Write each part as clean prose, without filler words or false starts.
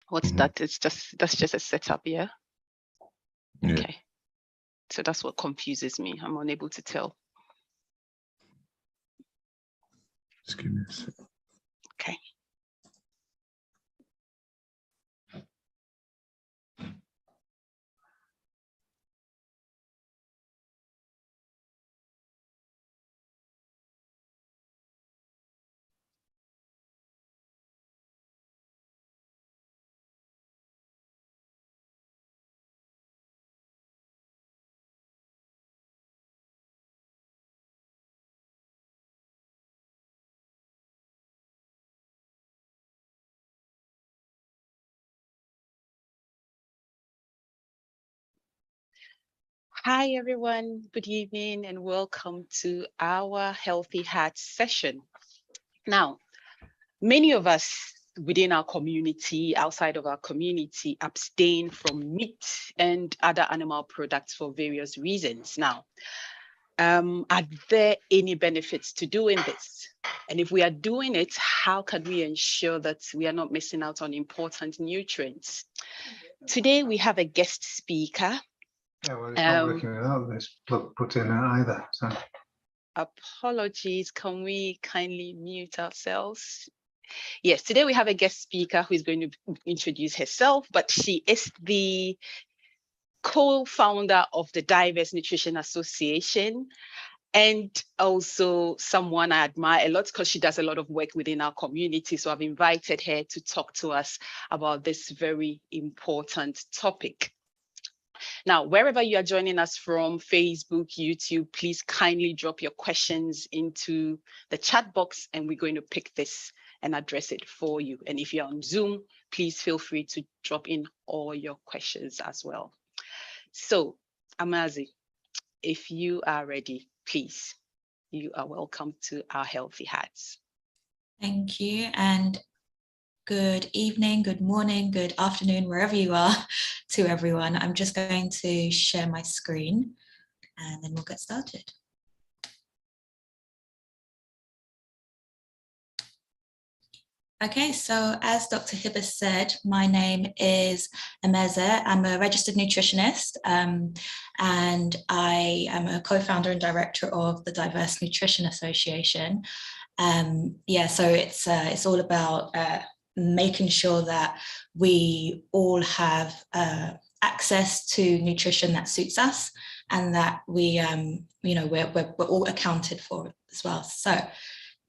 What's that? That's just a setup, yeah? Okay. So that's what confuses me. I'm unable to tell. Just give me a second. Okay. Hi, everyone. Good evening and welcome to our Healthy Hearts session. Now, many of us within our community, outside of our community, abstain from meat and other animal products for various reasons. Now, are there any benefits to doing this? And if we are doing it, how can we ensure that we are not missing out on important nutrients? Today, we have a guest speaker. Yeah, well, it's not working without this plug put in either. So. Apologies, can we kindly mute ourselves? Yes, today we have a guest speaker who is going to introduce herself, but she is the co-founder of the Diverse Nutrition Association and also someone I admire a lot because she does a lot of work within our community. So I've invited her to talk to us about this very important topic. Now, wherever you are joining us from, Facebook, YouTube, please kindly drop your questions into the chat box and we're going to pick this and address it for you. And if you're on Zoom, please feel free to drop in all your questions as well. So, Amaze, if you are ready, please, you are welcome to our Healthy Hearts. Thank you. And good evening, good morning, good afternoon, wherever you are, to everyone. I'm just going to share my screen and then we'll get started. Okay, so as Dr. Hibbas said, my name is Amaze. I'm a registered nutritionist and I am a co-founder and director of the Diverse Nutrition Association. Yeah, so it's all about making sure that we all have access to nutrition that suits us and that we, we're all accounted for as well. So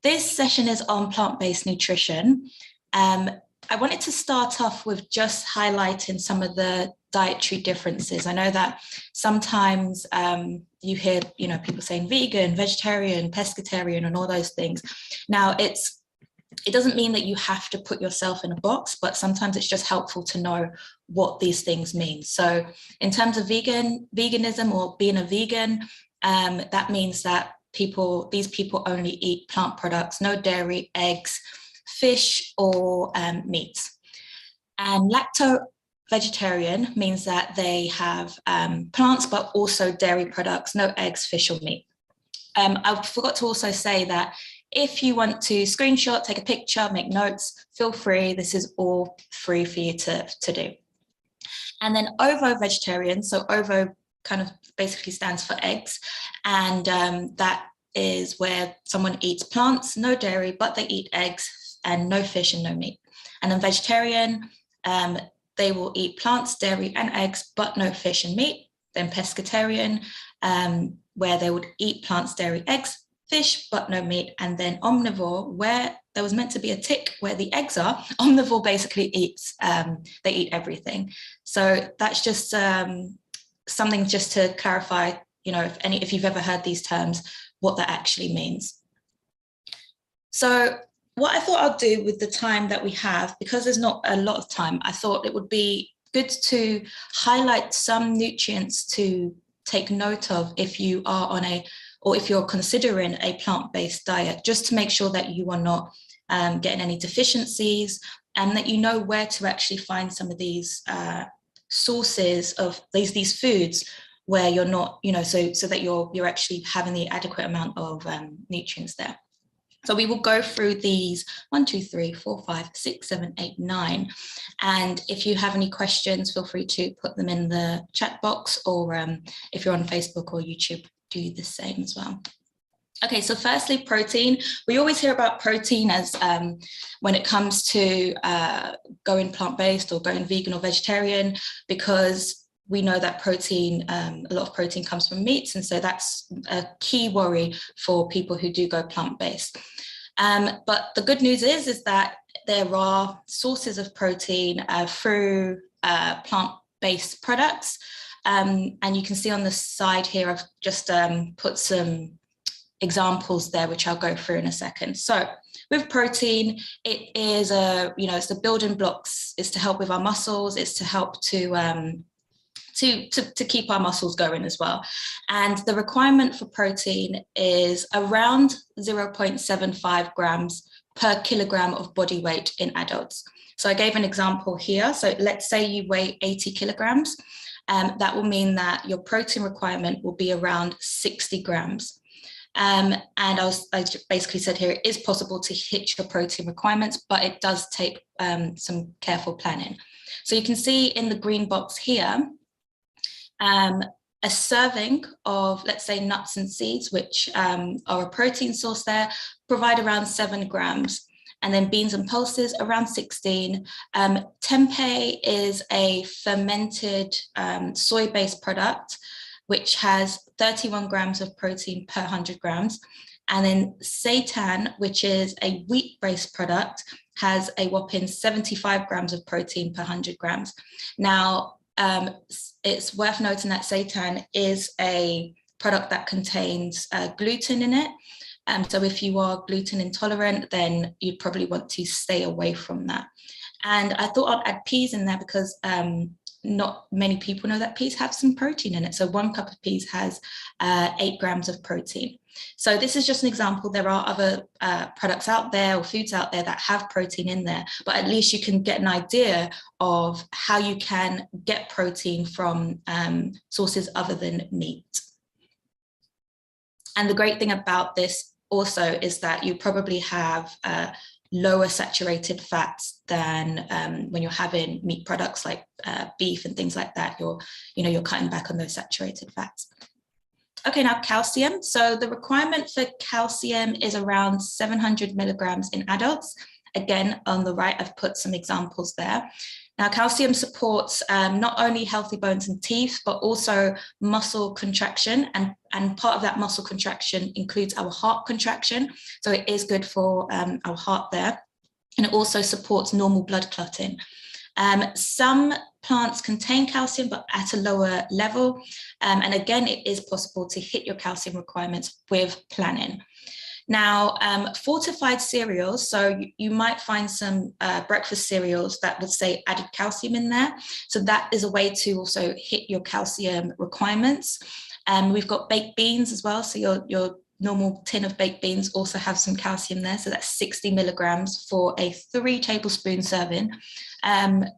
this session is on plant-based nutrition. I wanted to start off with just highlighting some of the dietary differences. I know that sometimes you hear, people saying vegan, vegetarian, pescatarian, and all those things. Now, it doesn't mean that you have to put yourself in a box, but sometimes it's just helpful to know what these things mean. So in terms of veganism or being a vegan, that means that these people only eat plant products, no dairy, eggs, fish, or meat. And lacto-vegetarian means that they have plants, but also dairy products, no eggs, fish, or meat. I forgot to also say that if you want to screenshot, take a picture, make notes, feel free. This is all free for you to do. And then ovo-vegetarian, so ovo kind of basically stands for eggs. And that is where someone eats plants, no dairy, but they eat eggs and no fish and no meat. And then vegetarian, they will eat plants, dairy and eggs, but no fish and meat. Then pescatarian, where they would eat plants, dairy, eggs, fish, but no meat. And then omnivore, where there was meant to be a tick where the eggs are, omnivore basically eats, they eat everything. So that's just something just to clarify, if you've ever heard these terms, what that actually means. So what I thought I'll do with the time that we have, because there's not a lot of time, I thought it would be good to highlight some nutrients to take note of if you are on or if you're considering a plant-based diet, just to make sure that you are not getting any deficiencies and that you know where to actually find some of these sources of these foods where you're not, so that you're actually having the adequate amount of nutrients there. So we will go through these 1, 2, 3, 4, 5, 6, 7, 8, 9. And if you have any questions, feel free to put them in the chat box, or if you're on Facebook or YouTube, do the same as well. Okay, so firstly, protein. We always hear about protein as when it comes to going plant-based or going vegan or vegetarian, because we know that protein, a lot of protein comes from meats, and so that's a key worry for people who do go plant-based. But the good news is that there are sources of protein through plant-based products, and you can see on the side here, I've just put some examples there, which I'll go through in a second. So with protein, it is it's the building blocks. It's to help with our muscles. It's to help to keep our muscles going as well. And the requirement for protein is around 0.75 grams per kilogram of body weight in adults. So I gave an example here. So let's say you weigh 80 kilograms. That will mean that your protein requirement will be around 60 grams. And I basically said here, it is possible to hit your protein requirements, but it does take some careful planning. So you can see in the green box here, a serving of, let's say, nuts and seeds, which are a protein source there, provide around 7 grams. And then beans and pulses around 16. Tempeh is a fermented soy-based product, which has 31 grams of protein per 100 grams. And then seitan, which is a wheat-based product, has a whopping 75 grams of protein per 100 grams. Now, it's worth noting that seitan is a product that contains gluten in it. So if you are gluten intolerant, then you'd probably want to stay away from that. And I thought I'd add peas in there because not many people know that peas have some protein in it. So 1 cup of peas has 8 grams of protein. So this is just an example. There are other products out there or foods out there that have protein in there, but at least you can get an idea of how you can get protein from sources other than meat. And the great thing about this also is that you probably have lower saturated fats than when you're having meat products like beef and things like that. You're cutting back on those saturated fats. Okay, now calcium. So the requirement for calcium is around 700 milligrams in adults. Again, on the right, I've put some examples there. Now, calcium supports not only healthy bones and teeth, but also muscle contraction. And part of that muscle contraction includes our heart contraction. So it is good for our heart there. And it also supports normal blood clotting. Some plants contain calcium, but at a lower level. And again, it is possible to hit your calcium requirements with planning. Now, fortified cereals, so you might find some breakfast cereals that would say added calcium in there. So that is a way to also hit your calcium requirements. We've got baked beans as well. So your normal tin of baked beans also have some calcium there. So that's 60 milligrams for a 3 tablespoon serving.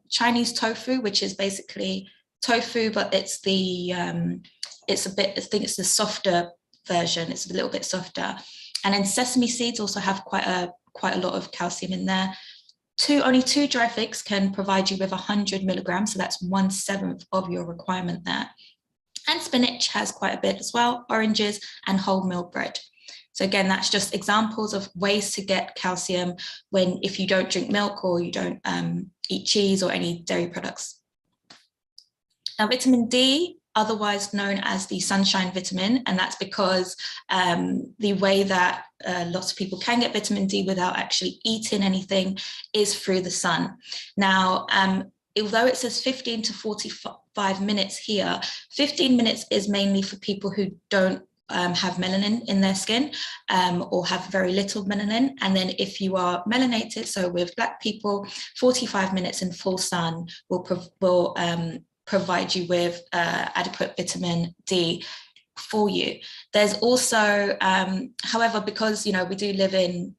Chinese tofu, which is basically tofu, but it's the, I think it's the softer version. It's a little bit softer. And then sesame seeds also have quite a lot of calcium in there. Only 2 dry figs can provide you with 100 milligrams. So that's 1/7 of your requirement there. And spinach has quite a bit as well, oranges and wholemeal bread. So again, that's just examples of ways to get calcium if you don't drink milk or you don't eat cheese or any dairy products. Now, vitamin D, otherwise known as the sunshine vitamin, and that's because the way that lots of people can get vitamin D without actually eating anything is through the sun. Now, although it says 15 to 45 minutes here, 15 minutes is mainly for people who don't have melanin in their skin or have very little melanin. And then if you are melanated, so with Black people, 45 minutes in full sun will provide you with adequate vitamin D for you. There's also, however, because we do live in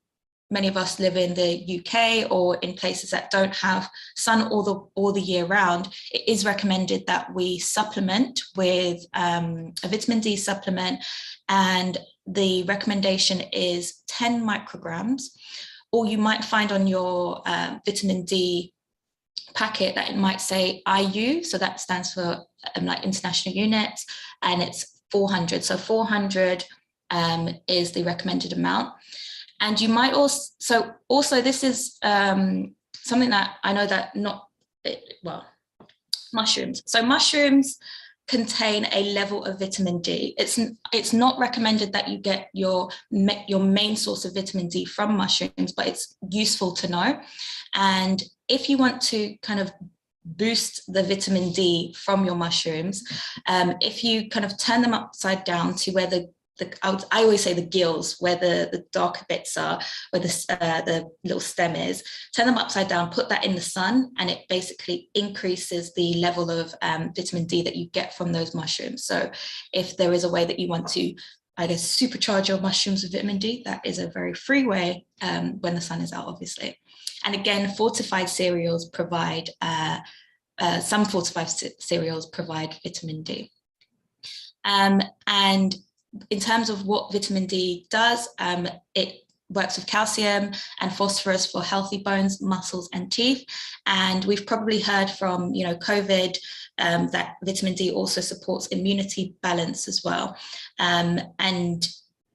many of us live in the UK or in places that don't have sun all the year round, it is recommended that we supplement with a vitamin D supplement, and the recommendation is 10 micrograms, or you might find on your vitamin D packet that it might say IU, so that stands for like international units, and it's 400. So 400 is the recommended amount. And you might also this is something that I know that mushrooms. So mushrooms contain a level of vitamin D. It's not recommended that you get your main source of vitamin D from mushrooms, but it's useful to know. And if you want to kind of boost the vitamin D from your mushrooms, if you kind of turn them upside down to where I always say the gills, where the darker bits are, where the little stem is, turn them upside down, put that in the sun, and it basically increases the level of vitamin D that you get from those mushrooms. So if there is a way that you want to, I guess, supercharge your mushrooms with vitamin D, that is a very free way when the sun is out, obviously. And again, fortified cereals provide, some fortified cereals provide vitamin D. And in terms of what vitamin D does, it works with calcium and phosphorus for healthy bones, muscles, and teeth. And we've probably heard from, COVID, that vitamin D also supports immunity balance as well. And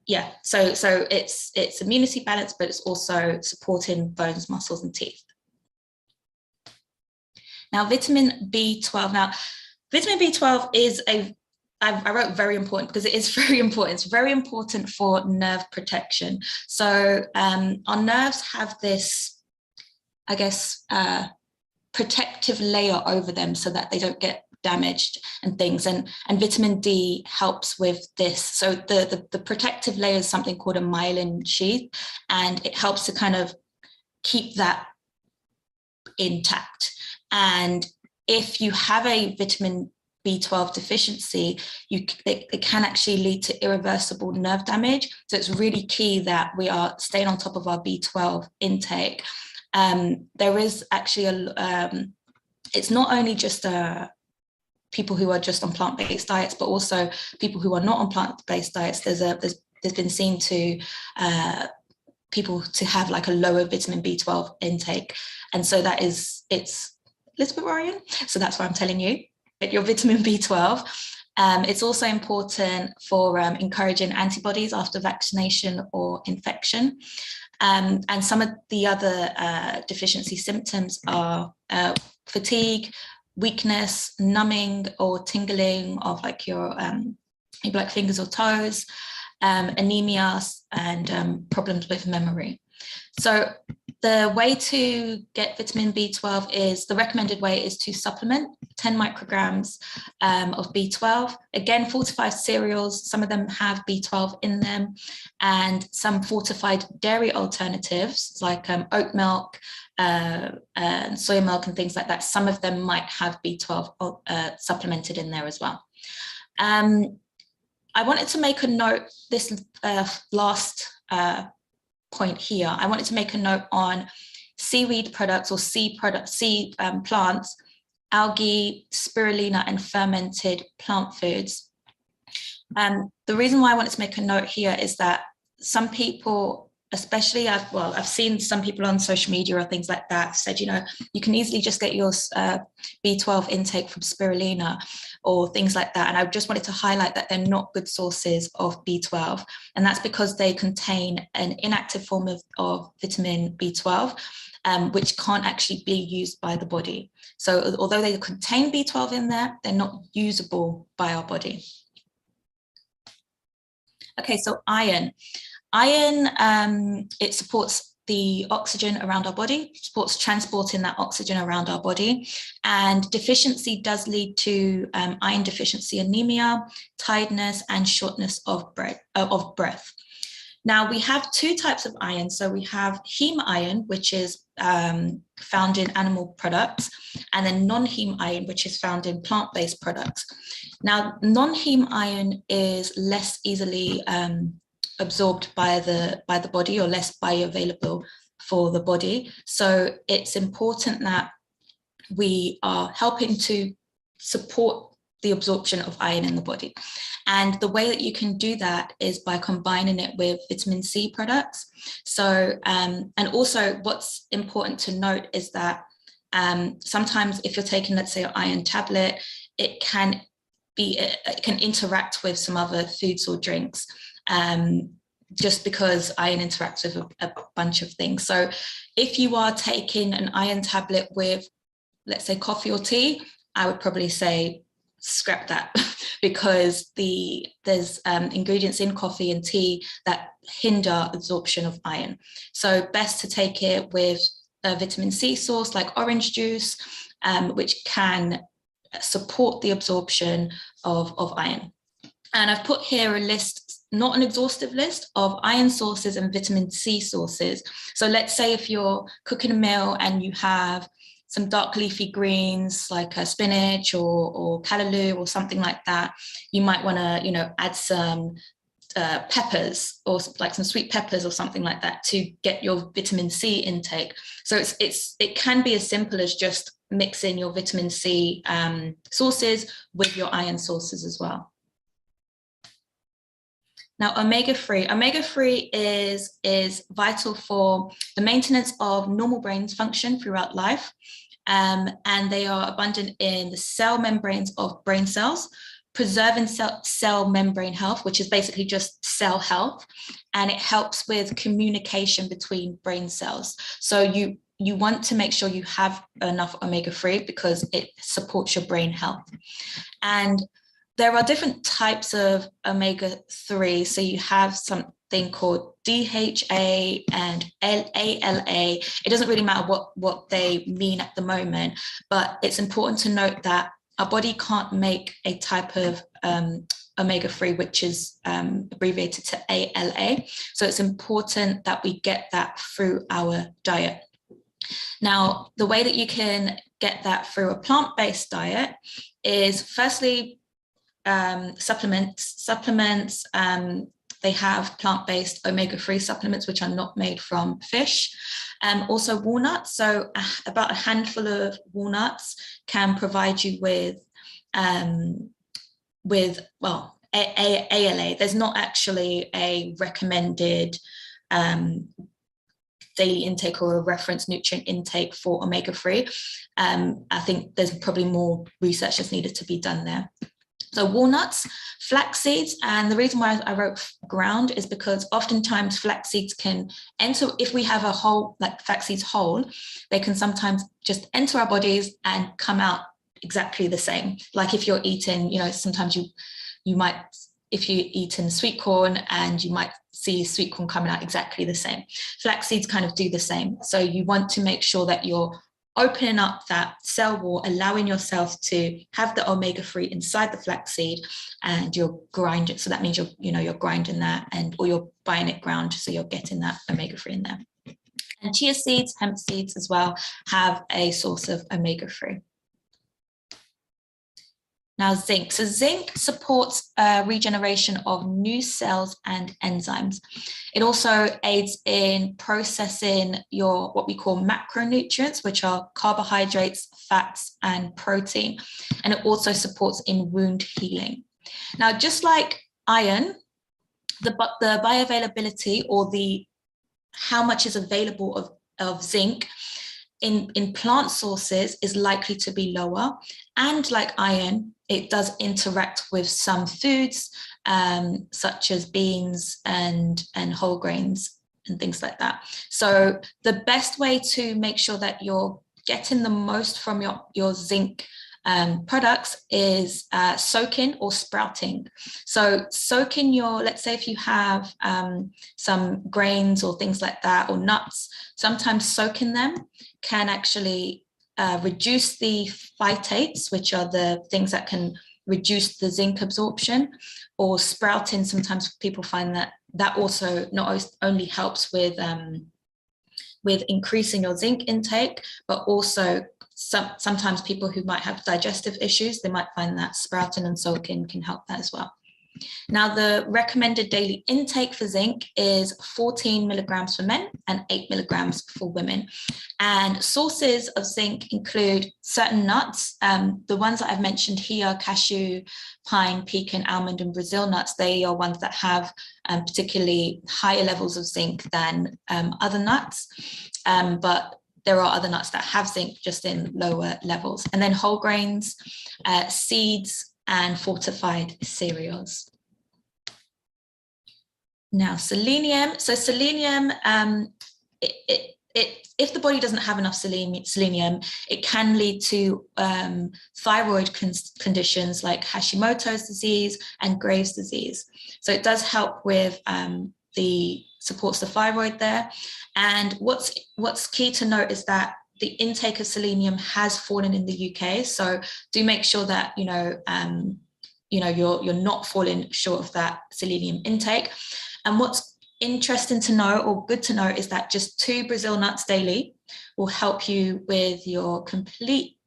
yeah, so it's immunity balance, but it's also supporting bones, muscles, and teeth. Now, vitamin B12. Now, vitamin B12 is I wrote very important because it is very important. It's very important for nerve protection. So our nerves have this, I guess, protective layer over them so that they don't get damaged and things. And vitamin D helps with this. So the protective layer is something called a myelin sheath, and it helps to kind of keep that intact. And if you have a vitamin B12 deficiency, it can actually lead to irreversible nerve damage. So it's really key that we are staying on top of our B12 intake. There is actually it's not only just people who are just on plant-based diets, but also people who are not on plant-based diets. There's been seen to people to have like a lower vitamin B12 intake, and so it's a little bit worrying. So that's why I'm telling you. Your vitamin B12. It's also important for encouraging antibodies after vaccination or infection. And some of the other deficiency symptoms are fatigue, weakness, numbing or tingling of like your black fingers or toes, anemia, and problems with memory. So the way to get vitamin B12 is, the recommended way is to supplement 10 micrograms of B12. Again, fortified cereals, some of them have B12 in them, and some fortified dairy alternatives like oat milk, and soy milk and things like that. Some of them might have B12 supplemented in there as well. I wanted to make a note, this last point here, I wanted to make a note on seaweed products or sea plants, algae, spirulina, and fermented plant foods. The reason why I wanted to make a note here is that some people, especially I've seen some people on social media or things like that said, you can easily just get your B12 intake from spirulina or things like that. And I just wanted to highlight that they're not good sources of B12. And that's because they contain an inactive form of vitamin B12, which can't actually be used by the body. So although they contain B12 in there, they're not usable by our body. Okay, so iron. Iron, it supports the oxygen around our body, supports transporting that oxygen around our body, and deficiency does lead to iron deficiency anemia, tiredness, and shortness of breath. Now, we have two types of iron. So we have heme iron, which is found in animal products, and then non-heme iron, which is found in plant-based products. Now, non-heme iron is less easily absorbed by the body, or less bioavailable for the body. So it's important that we are helping to support the absorption of iron in the body. And the way that you can do that is by combining it with vitamin C products. So, and also what's important to note is that sometimes if you're taking, let's say, an iron tablet, it can interact with some other foods or drinks, just because iron interacts with a bunch of things. So if you are taking an iron tablet with, let's say, coffee or tea, I would probably say scrap that, because there's ingredients in coffee and tea that hinder absorption of iron. So best to take it with a vitamin C source like orange juice, which can support the absorption of iron. And I've put here a list, not an exhaustive list, of iron sources and vitamin C sources. So let's say if you're cooking a meal and you have some dark leafy greens like spinach or callaloo or something like that, you might want to, add some peppers, or like some sweet peppers or something like that, to get your vitamin C intake. So it can be as simple as just mixing your vitamin C sources with your iron sources as well. Now, omega-3 is vital for the maintenance of normal brain function throughout life. And they are abundant in the cell membranes of brain cells, preserving cell membrane health, which is basically just cell health. And it helps with communication between brain cells. So you want to make sure you have enough omega-3 because it supports your brain health. And there are different types of omega-3. So you have something called DHA and ALA. It doesn't really matter what they mean at the moment, but it's important to note that our body can't make a type of omega-3, which is abbreviated to ALA. So it's important that we get that through our diet. Now, the way that you can get that through a plant-based diet is, firstly, supplements. They have plant-based omega-3 supplements, which are not made from fish. Also walnuts. So about a handful of walnuts can provide you with ALA. There's not actually a recommended daily intake or a reference nutrient intake for omega-3. I think there's probably more research that's needed to be done there. So walnuts, flax seeds, and the reason why I wrote ground is because oftentimes flax seeds can enter, if we have a whole, like flax seeds whole, they can sometimes just enter our bodies and come out exactly the same. Like if you're eating, sometimes you might, if you're eating sweet corn, and you might see sweet corn coming out exactly the same. Flax seeds kind of do the same. So you want to make sure that you're opening up that cell wall, allowing yourself to have the omega-3 inside the flaxseed, and you're grinding. So that means you're grinding that, or you're buying it ground, so you're getting that omega-3 in there. And chia seeds, hemp seeds as well, have a source of omega-3. Now, zinc. So zinc supports regeneration of new cells and enzymes. It also aids in processing what we call macronutrients, which are carbohydrates, fats, and protein. And it also supports in wound healing. Now, just like iron, the bioavailability, or how much is available of zinc in plant sources is likely to be lower. And like iron, it does interact with some foods, such as beans and whole grains and things like that. So the best way to make sure that you're getting the most from your zinc products is soaking or sprouting. So soaking let's say if you have some grains or things like that, or nuts, sometimes soaking them can actually reduce the phytates, which are the things that can reduce the zinc absorption. Or sprouting, sometimes people find that also not only helps with increasing your zinc intake, but also sometimes people who might have digestive issues, they might find that sprouting and soaking can help that as well. Now, the recommended daily intake for zinc is 14 milligrams for men and 8 milligrams for women. And sources of zinc include certain nuts. The ones that I've mentioned here, cashew, pine, pecan, almond, and Brazil nuts, they are ones that have particularly higher levels of zinc than other nuts. But there are other nuts that have zinc, just in lower levels. And then whole grains, seeds, and fortified cereals. Now, selenium. So selenium, if the body doesn't have enough selenium, it can lead to thyroid conditions like Hashimoto's disease and Graves' disease. So it does help with supports the thyroid there. And what's key to note is that the intake of selenium has fallen in the UK. So do make sure that you're not falling short of that selenium intake. And what's interesting to know, or good to know, is that just 2 Brazil nuts daily will help you with your complete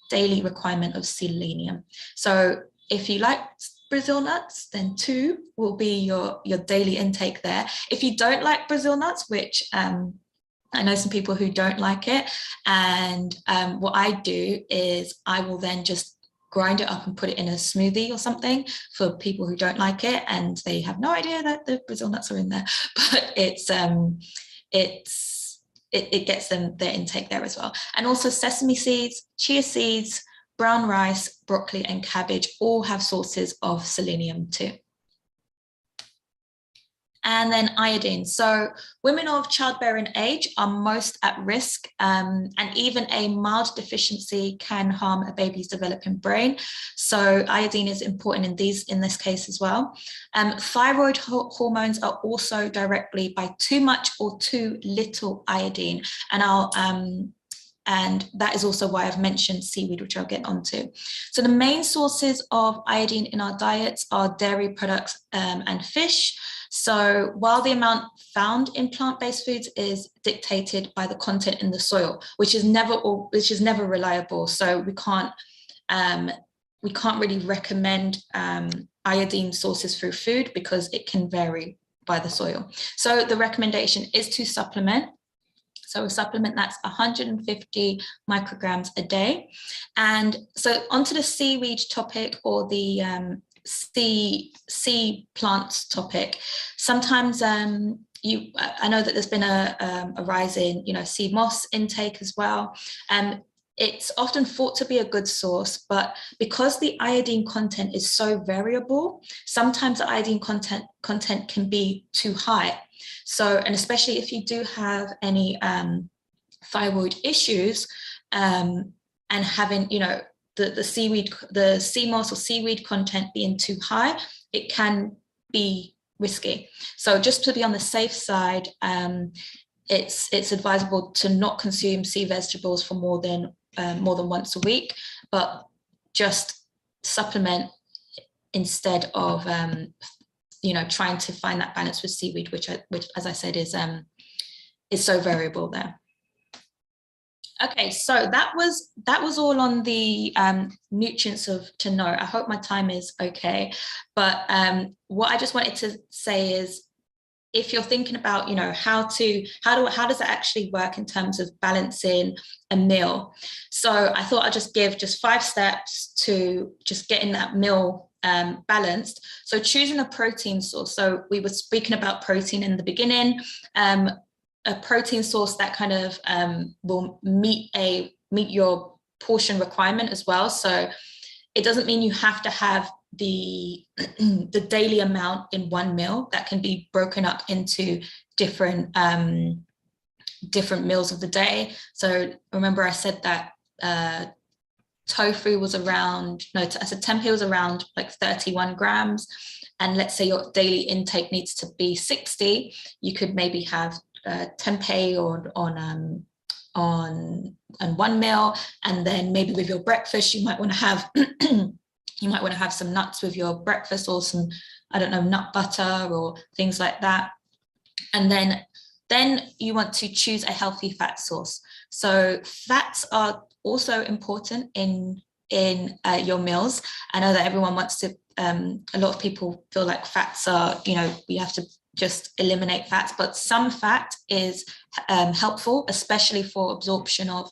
daily requirement of selenium. So if you like Brazil nuts, then 2 will be your daily intake there. If you don't like Brazil nuts, which I know some people who don't like it, and what I do is I will then just grind it up and put it in a smoothie or something for people who don't like it, and they have no idea that the Brazil nuts are in there, but it gets them their intake there as well. And also sesame seeds, chia seeds, brown rice, broccoli, and cabbage all have sources of selenium too. And then iodine. So women of childbearing age are most at risk, and even a mild deficiency can harm a baby's developing brain. So iodine is important in this case as well. Thyroid hormones are also directly by too much or too little iodine. And that is also why I've mentioned seaweed, which I'll get onto. So the main sources of iodine in our diets are dairy products and fish. So while the amount found in plant-based foods is dictated by the content in the soil, which is never reliable. So we can't really recommend iodine sources through food because it can vary by the soil. So the recommendation is to supplement. So a supplement that's 150 micrograms a day. And so onto the seaweed topic, or the sea plants topic. Sometimes I know that there's been a rise in sea moss intake as well. It's often thought to be a good source, but because the iodine content is so variable, sometimes the iodine content can be too high. So, and especially if you do have any thyroid issues, and having, the sea moss or seaweed content being too high, it can be risky. So just to be on the safe side, it's advisable to not consume sea vegetables for more than once a week, but just supplement instead of trying to find that balance with seaweed, which as I said is so variable there. Okay, so that was all on the nutrients to know. I hope my time is okay, but what I just wanted to say is, if you're thinking about how does it actually work in terms of balancing a meal, so I thought I'd just give 5 steps to just getting that meal balanced. So choosing a protein source. So we were speaking about protein in the beginning. A protein source that kind of will meet your portion requirement as well. So it doesn't mean you have to have the daily amount in one meal. That can be broken up into different meals of the day. So remember I said that tofu was around, tempeh was around like 31 grams. And let's say your daily intake needs to be 60, you could maybe have tempeh on one meal, and then maybe with your breakfast you might want to have some nuts with your breakfast, or some, I don't know, nut butter or things like that. And then you want to choose a healthy fat source. So fats are also important in in your meals. I know that everyone wants to, a lot of people feel like fats are, we have to just eliminate fats, but some fat is helpful, especially for absorption of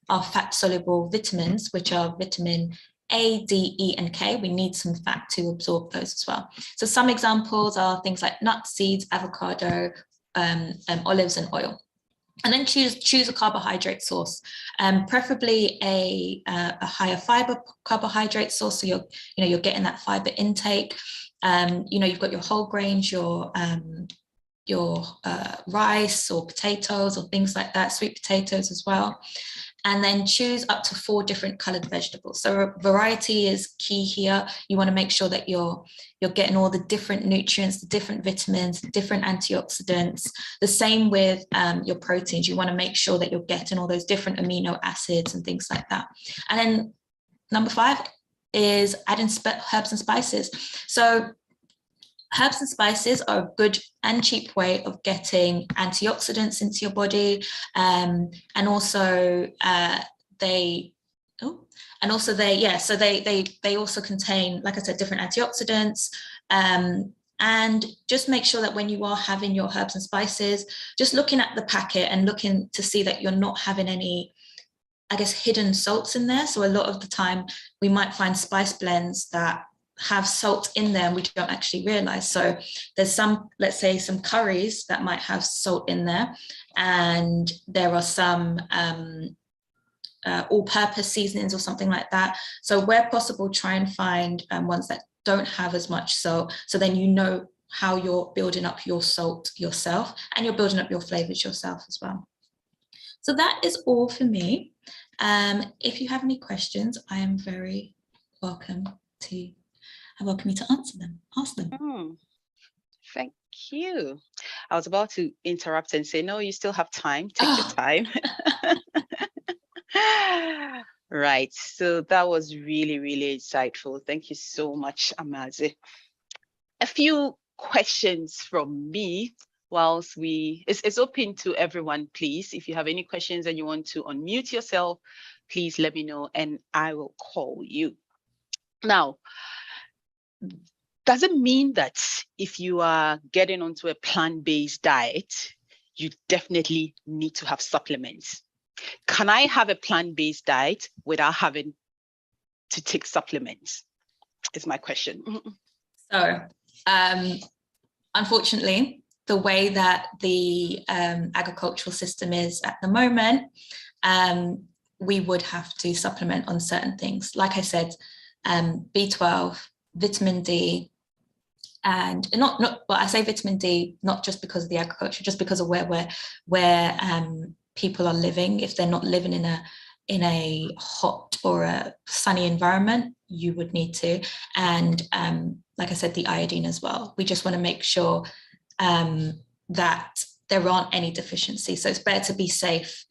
our fat-soluble vitamins, which are vitamin A, D, E, and K. We need some fat to absorb those as well. So some examples are things like nuts, seeds, avocado, olives, and oil. And then choose a carbohydrate source, preferably a higher fiber carbohydrate source, so you're getting that fiber intake. You've got your whole grains, your rice or potatoes or things like that, sweet potatoes as well. And then choose up to 4 different colored vegetables. So variety is key here. You want to make sure that you're getting all the different nutrients, the different vitamins, the different antioxidants. The same with your proteins. You want to make sure that you're getting all those different amino acids and things like that. And then number 5 is adding herbs and spices. So herbs and spices are a good and cheap way of getting antioxidants into your body, and also they also contain, like I said, different antioxidants. And just make sure that when you are having your herbs and spices, just looking at the packet and looking to see that you're not having any, I guess, hidden salts in there. So a lot of the time we might find spice blends that have salt in them we don't actually realize. So there's some, let's say, some curries that might have salt in there, and there are some all-purpose seasonings or something like that. So where possible, try and find ones that don't have as much salt, so then you know how you're building up your salt yourself, and you're building up your flavors yourself as well. So that is all for me. If you have any questions, I am very welcome you to ask them. Thank you. I was about to interrupt and say, no, you still have time. Take your time. Right. So that was really, really insightful. Thank you so much, Amaze. A few questions from me whilst it's open to everyone, please. If you have any questions and you want to unmute yourself, please let me know and I will call you. Now, does it mean that if you are getting onto a plant-based diet, you definitely need to have supplements? Can I have a plant-based diet without having to take supplements? Is my question. So, unfortunately, the way that the agricultural system is at the moment, we would have to supplement on certain things. Like I said, B12, vitamin D, and not but I say vitamin D not just because of the agriculture, just because of where people are living. If they're not living in a hot or a sunny environment, you would need to. And like I said, the iodine as well. We just want to make sure that there aren't any deficiencies. So it's better to be safe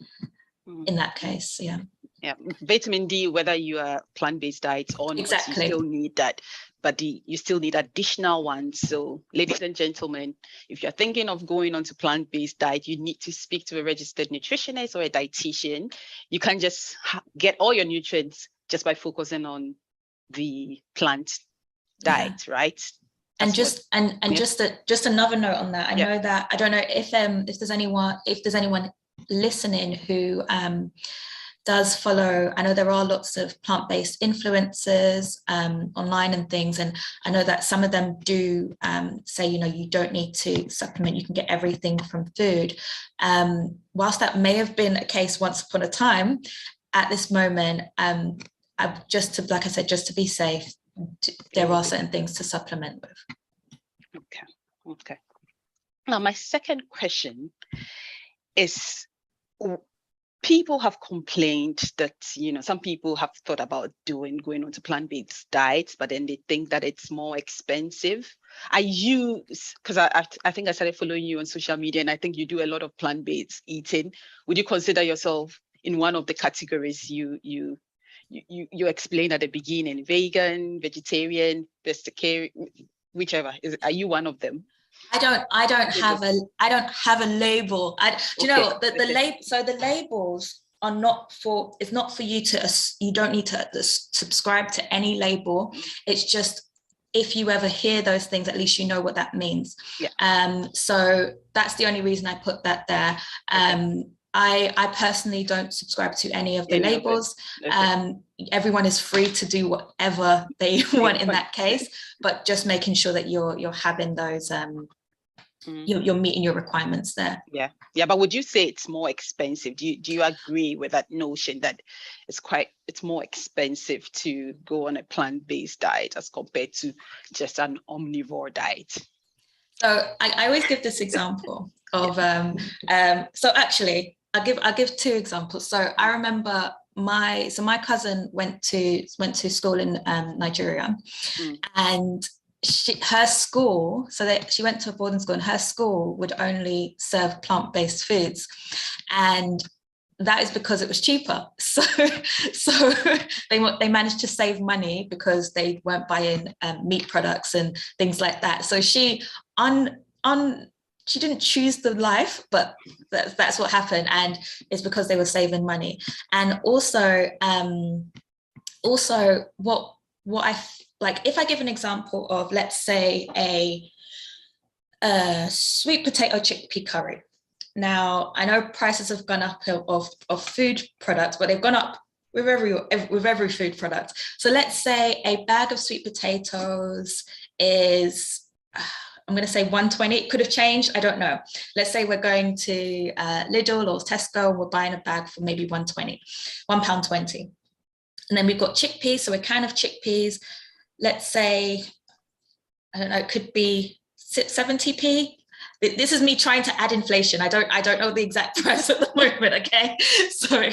in that case. Yeah. Yeah, vitamin D, whether you are plant-based diet or not, exactly. You still need that, but you still need additional ones. So, ladies and gentlemen, if you're thinking of going on to plant-based diet, you need to speak to a registered nutritionist or a dietitian. You can't just get all your nutrients just by focusing on the plant diet, right? And just another note on that. I know that, I don't know if there's anyone listening who does follow. I know there are lots of plant-based influencers online and things, and I know that some of them do say, you don't need to supplement, you can get everything from food. Whilst that may have been a case once upon a time, at this moment, just to be safe, there are certain things to supplement with. Okay. Now, my second question is, people have complained that, some people have thought about going on to plant-based diets, but then they think that it's more expensive. Because I think I started following you on social media, and I think you do a lot of plant-based eating. Would you consider yourself in one of the categories you explained at the beginning? Vegan, vegetarian, pescatarian, whichever. Are you one of them? I don't have a label. The labels are not for, it's not for you to, you don't need to subscribe to any label. It's just, if you ever hear those things, at least you know what that means. Yeah. So that's the only reason I put that there. Okay. I personally don't subscribe to any of the labels. Okay. Everyone is free to do whatever they want in that case, but just making sure that you're having those, you're meeting your requirements there. Yeah, yeah. But would you say it's more expensive? Do you agree with that notion that it's more expensive to go on a plant-based diet as compared to just an omnivore diet? So I always give this example of so actually I'll give two examples. So I remember my cousin went to school in Nigeria, and her school, so that she went to a boarding school, and her school would only serve plant-based foods, and that is because it was cheaper. So they managed to save money because they weren't buying meat products and things like that. So she she didn't choose the life, but that's what happened, and it's because they were saving money. And also what I like, if I give an example of, let's say, a sweet potato chickpea curry. Now, I know prices have gone up of food products, but they've gone up with every food product. So let's say a bag of sweet potatoes is, I'm going to say 120. It could have changed, I don't know. Let's say we're going to Lidl or Tesco, and we're buying a bag for maybe £1.20. And then we've got chickpeas, so a can of chickpeas, let's say, I don't know, it could be 70p. This is me trying to add inflation. I don't know the exact price at the moment, okay? So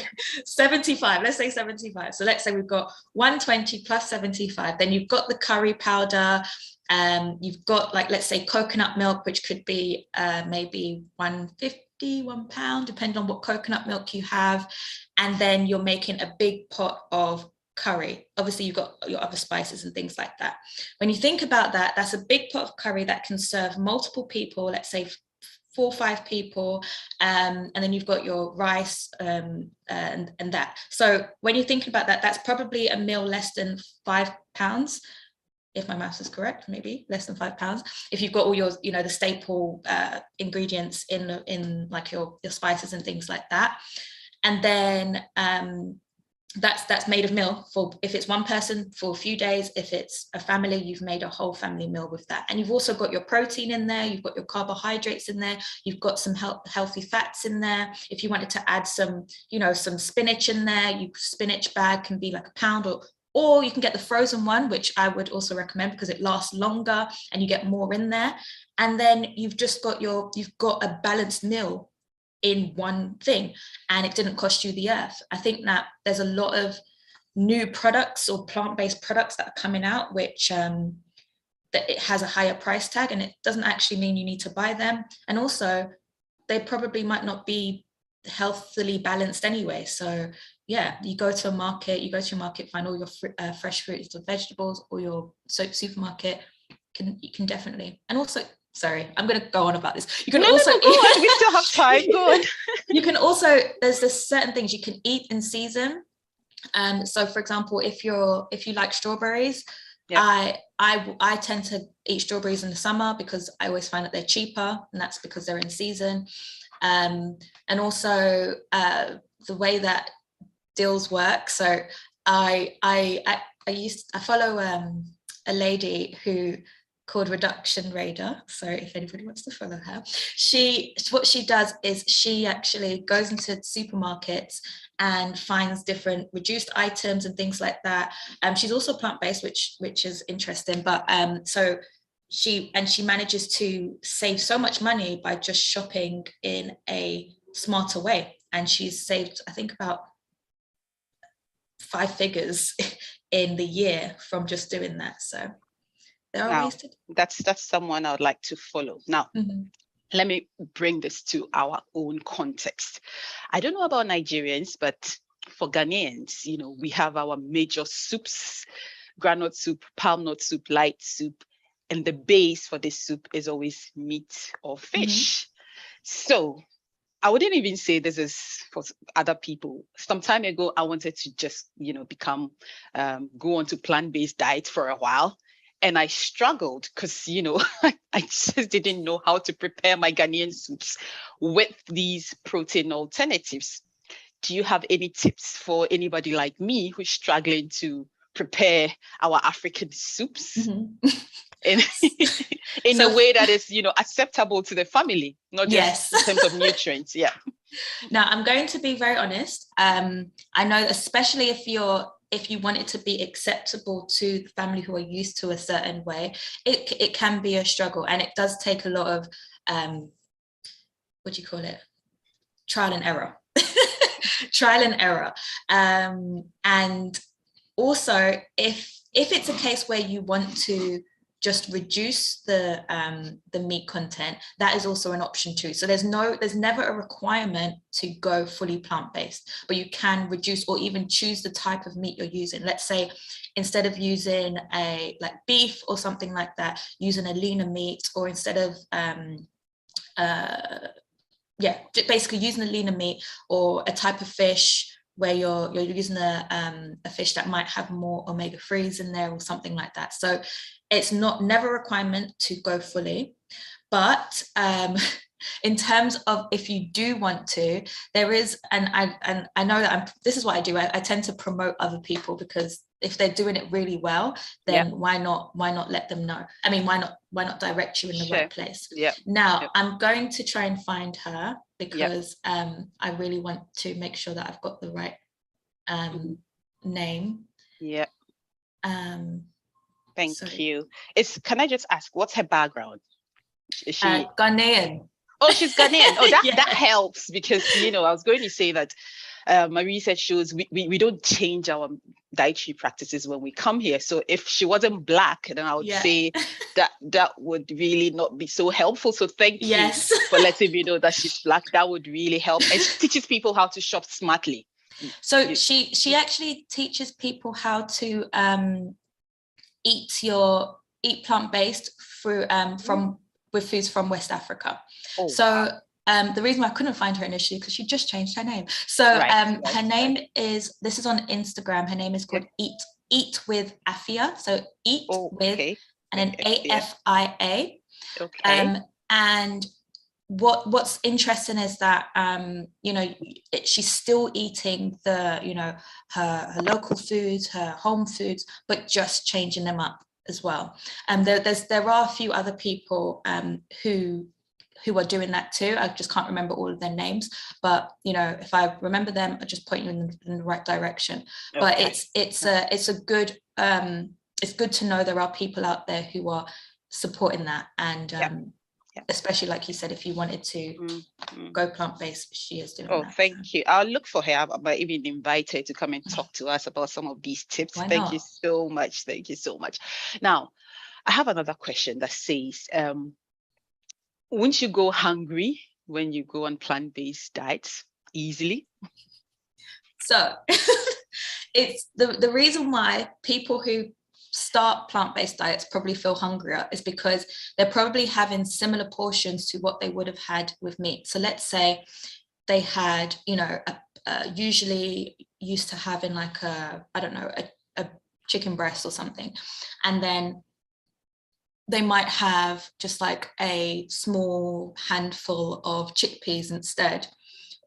75, let's say 75. So let's say we've got 120 plus 75. Then you've got the curry powder. You've got, like, let's say coconut milk, which could be maybe £1.50, £1, depending on what coconut milk you have. And then you're making a big pot of curry. Obviously, you've got your other spices and things like that. When you think about that, that's a big pot of curry that can serve multiple people, let's say 4 or 5 people, and then you've got your rice and that. So when you're thinking about that, that's probably a meal less than £5, if my maths is correct, maybe less than £5. If you've got all your, the staple ingredients in like your spices and things like that. And then that's made a meal for, if it's one person, for a few days. If it's a family, you've made a whole family meal with that. And you've also got your protein in there, you've got your carbohydrates in there, you've got some healthy fats in there. If you wanted to add some, some spinach in there, spinach bag can be like £1, or you can get the frozen one, which I would also recommend because it lasts longer and you get more in there. And then you've just got you've got a balanced meal in one thing, and it didn't cost you the earth. I think that there's a lot of new products or plant-based products that are coming out, which that it has a higher price tag, and it doesn't actually mean you need to buy them. And also, they probably might not be healthily balanced anyway. So yeah, you go to your market, find all your fresh fruits and vegetables, or your supermarket. You can definitely, and also, sorry, I'm going to go on about this. You can go on. We still have time. Go on. You can also, there's certain things you can eat in season. So for example, if you like strawberries, yeah. I tend to eat strawberries in the summer because I always find that they're cheaper, and that's because they're in season. And also the way that deals work. So I follow a lady who called Reduction Raider. So if anybody wants to follow her, what she does is she actually goes into supermarkets and finds different reduced items and things like that. She's also plant-based, which is interesting. But so she manages to save so much money by just shopping in a smarter way. And she's saved, I think, about 5 figures in the year from just doing that. So there are ways to. That's someone I would like to follow. Now, let me bring this to our own context. I don't know about Nigerians, but for Ghanaians, we have our major soups: groundnut soup, palm nut soup, light soup, and the base for this soup is always meat or fish. So I wouldn't even say this is for other people. Some time ago, I wanted to just, become, go on to plant-based diet for a while. And I struggled because, I just didn't know how to prepare my Ghanaian soups with these protein alternatives. Do you have any tips for anybody like me who's struggling to prepare our African soups in a way that is, acceptable to the family, not just in terms of nutrients? Yeah. Now, I'm going to be very honest. I know, especially if you want it to be acceptable to the family who are used to a certain way, it can be a struggle, and it does take a lot of what do you call it? Trial and error. Trial and error. And also, if it's a case where you want to just reduce the meat content, that is also an option too. So there's never a requirement to go fully plant-based, but you can reduce or even choose the type of meat you're using. Let's say instead of using like beef or something like that, using a leaner meat, or instead of basically using a leaner meat or a type of fish where you're using a fish that might have more omega-3s in there or something like that. So it's never a requirement to go fully, but in terms of if you do want to, there is, and I know that this is what I do. I tend to promote other people, because if they're doing it really well, then why not let them know? I mean, why not direct you in the right place? Now, I'm going to try and find her, because I really want to make sure that I've got the right name. Thank you. Can I just ask, what's her background? Is she Ghanaian? Oh, she's Ghanaian. Oh, that helps, because I was going to say that my research shows we don't change our dietary practices when we come here. So if she wasn't Black, then I would say that would really not be so helpful. So thank you for letting me know that she's Black. That would really help. And she teaches people how to shop smartly. So she actually teaches people how to eat plant-based through with foods from West Africa. The reason why I couldn't find her initially, because she just changed her name. So her name is, this is on Instagram, her name is called Eat with Afia. So eat with and then AFIA. And what's interesting is that she's still eating the her local foods, her home foods, but just changing them up as well. And there are a few other people who are doing that too. I just can't remember all of their names, but if I remember them, I just point you in the right direction. But it's good to know there are people out there who are supporting that, and especially like you said, if you wanted to go plant-based, she is doing that. Thank you. I'll look for her. I might even invite her to come and talk to us about some of these tips. Thank you so much. Thank you so much. Now, I have another question that says, won't you go hungry when you go on plant-based diets easily? So it's the reason why people who start plant-based diets probably feel hungrier is because they're probably having similar portions to what they would have had with meat. So let's say they had, usually used to having like a chicken breast or something, and then they might have just like a small handful of chickpeas instead,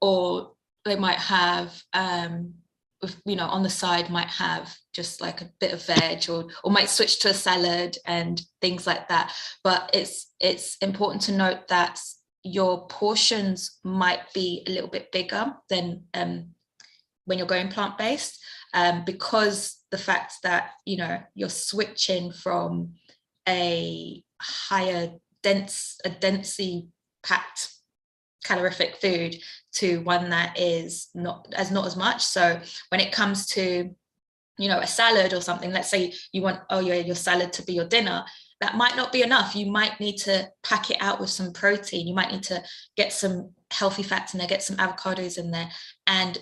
or they might have on the side might have just like a bit of veg, or might switch to a salad and things like that. But it's important to note that your portions might be a little bit bigger than when you're going plant-based, because the fact that you're switching from a higher densely packed calorific food to one that is not as much. So when it comes to a salad or something, let's say you want your salad to be your dinner, that might not be enough. You might need to pack it out with some protein. You might need to get some healthy fats in there, get some avocados in there. And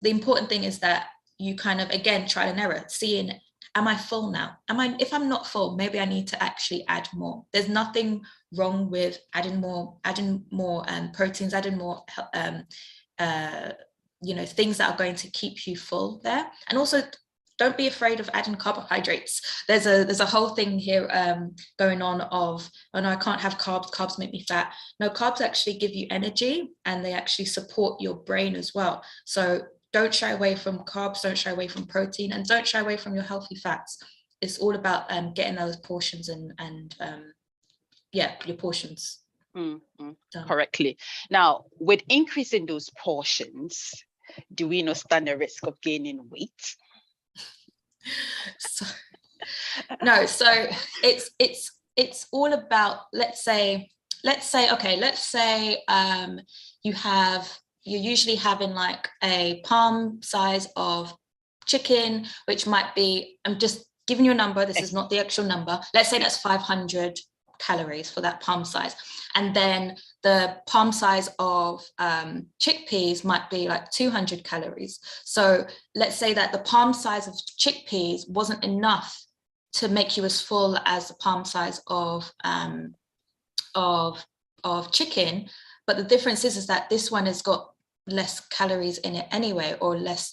the important thing is that you kind of, again, trial and error, seeing am I full now? If I'm not full, maybe I need to actually add more. There's nothing wrong with adding more proteins, adding more things that are going to keep you full there. And also, don't be afraid of adding carbohydrates. There's a whole thing here going on of, oh no, I can't have carbs, carbs make me fat. No, carbs actually give you energy, and they actually support your brain as well. So don't shy away from carbs, don't shy away from protein, and don't shy away from your healthy fats. It's all about getting those portions and your portions done correctly. Now, with increasing those portions, do we not stand a risk of gaining weight? So it's all about, let's say you're usually having like a palm size of chicken, which might be, I'm just giving you a number, this is not the actual number, let's say that's 500 calories for that palm size, and then the palm size of chickpeas might be like 200 calories. So let's say that the palm size of chickpeas wasn't enough to make you as full as the palm size of chicken, but the difference is that this one has got less calories in it anyway, or less,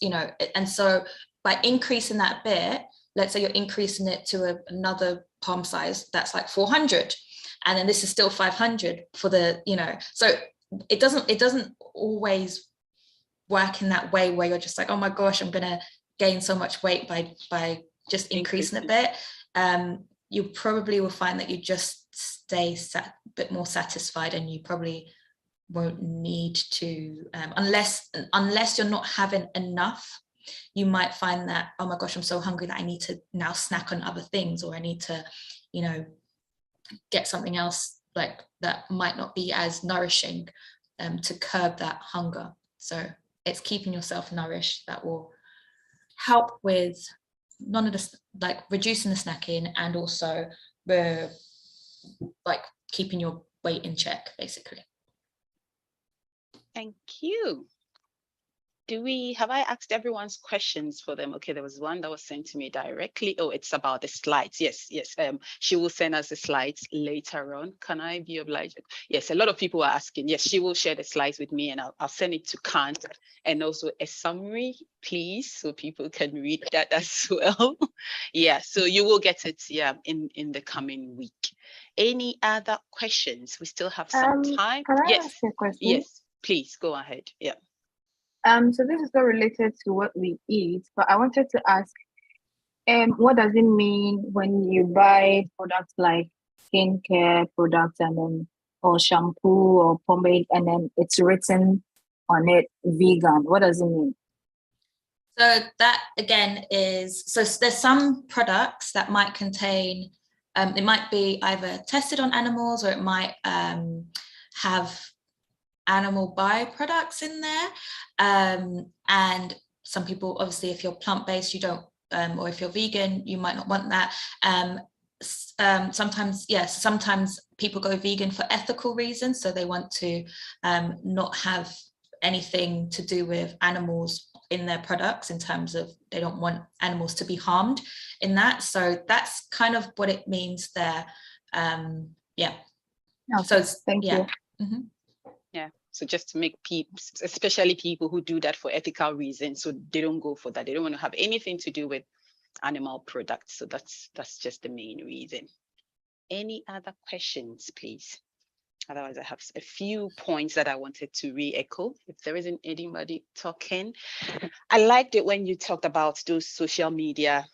and so by increasing that bit, let's say you're increasing it to another palm size that's like 400, and then this is still 500 for the, so it doesn't always work in that way where you're just like, oh my gosh, I'm gonna gain so much weight by just increasing a bit. You probably will find that you just stay a bit more satisfied, and you probably won't need to, unless you're not having enough. You might find that, oh my gosh, I'm so hungry that I need to now snack on other things, or I need to, get something else like that might not be as nourishing to curb that hunger. So it's keeping yourself nourished that will help with none of the, like, reducing the snacking, and also like keeping your weight in check, basically. Thank you. Have I asked everyone's questions for them? Okay, there was one that was sent to me directly. Oh, it's about the slides. Yes. She will send us the slides later on. Can I be obliged? Yes, a lot of people are asking. Yes, she will share the slides with me, and I'll send it to CAHN, and also a summary, please, so people can read that as well. Yeah, so you will get it, in the coming week. Any other questions? We still have some time. Can I Yes. ask a question? Yes, please go ahead. Yeah. So this is not related to what we eat, but I wanted to ask, what does it mean when you buy products like skincare products or shampoo or pomade, and then it's written on it vegan? What does it mean? So that again is, so there's some products that might contain, it might be either tested on animals, or it might have animal byproducts in there, and some people, obviously, if you're plant-based, you don't, or if you're vegan, you might not want that. Sometimes people go vegan for ethical reasons, so they want to not have anything to do with animals in their products, in terms of they don't want animals to be harmed in that. So that's kind of what it means there. Okay, so thank you. Mm-hmm. Yeah, so just to make people, especially people who do that for ethical reasons, so they don't go for that. They don't want to have anything to do with animal products. So that's just the main reason. Any other questions, please? Otherwise, I have a few points that I wanted to re-echo, if there isn't anybody talking. I liked it when you talked about those social media,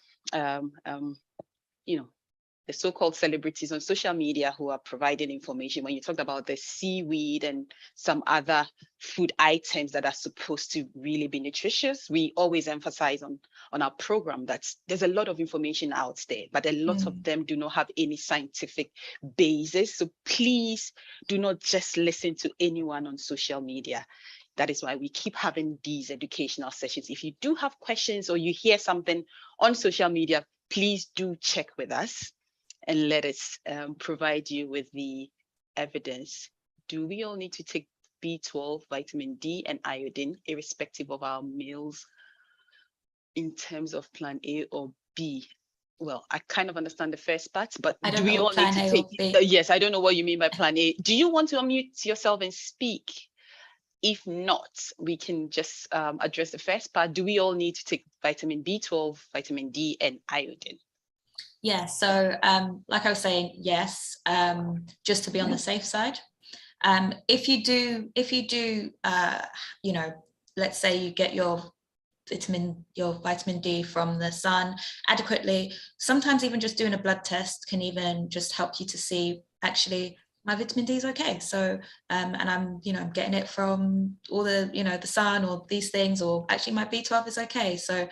the so-called celebrities on social media who are providing information. When you talked about the seaweed and some other food items that are supposed to really be nutritious, we always emphasize on our program that there's a lot of information out there, but a lot of them do not have any scientific basis. So please do not just listen to anyone on social media. That is why we keep having these educational sessions. If you do have questions, or you hear something on social media, please do check with us and let us provide you with the evidence. Do we all need to take B12, vitamin D, and iodine, irrespective of our meals, in terms of plan A or B? well, I kind of understand the first part, but I do don't we know all what need plan to A take? or B. Yes, I don't know what you mean by plan A. Do you want to unmute yourself and speak? If not, we can just address the first part. Do we all need to take vitamin B12, vitamin D, and iodine? Yeah, so like I was saying, yes, just to be on the safe side. If you do, you know, let's say you get your vitamin D from the sun adequately, sometimes even just doing a blood test can even just help you to see, actually, my vitamin D is okay. So, and I'm, you know, I'm getting it from all the, you know, the sun or these things, or actually my B12 is okay. So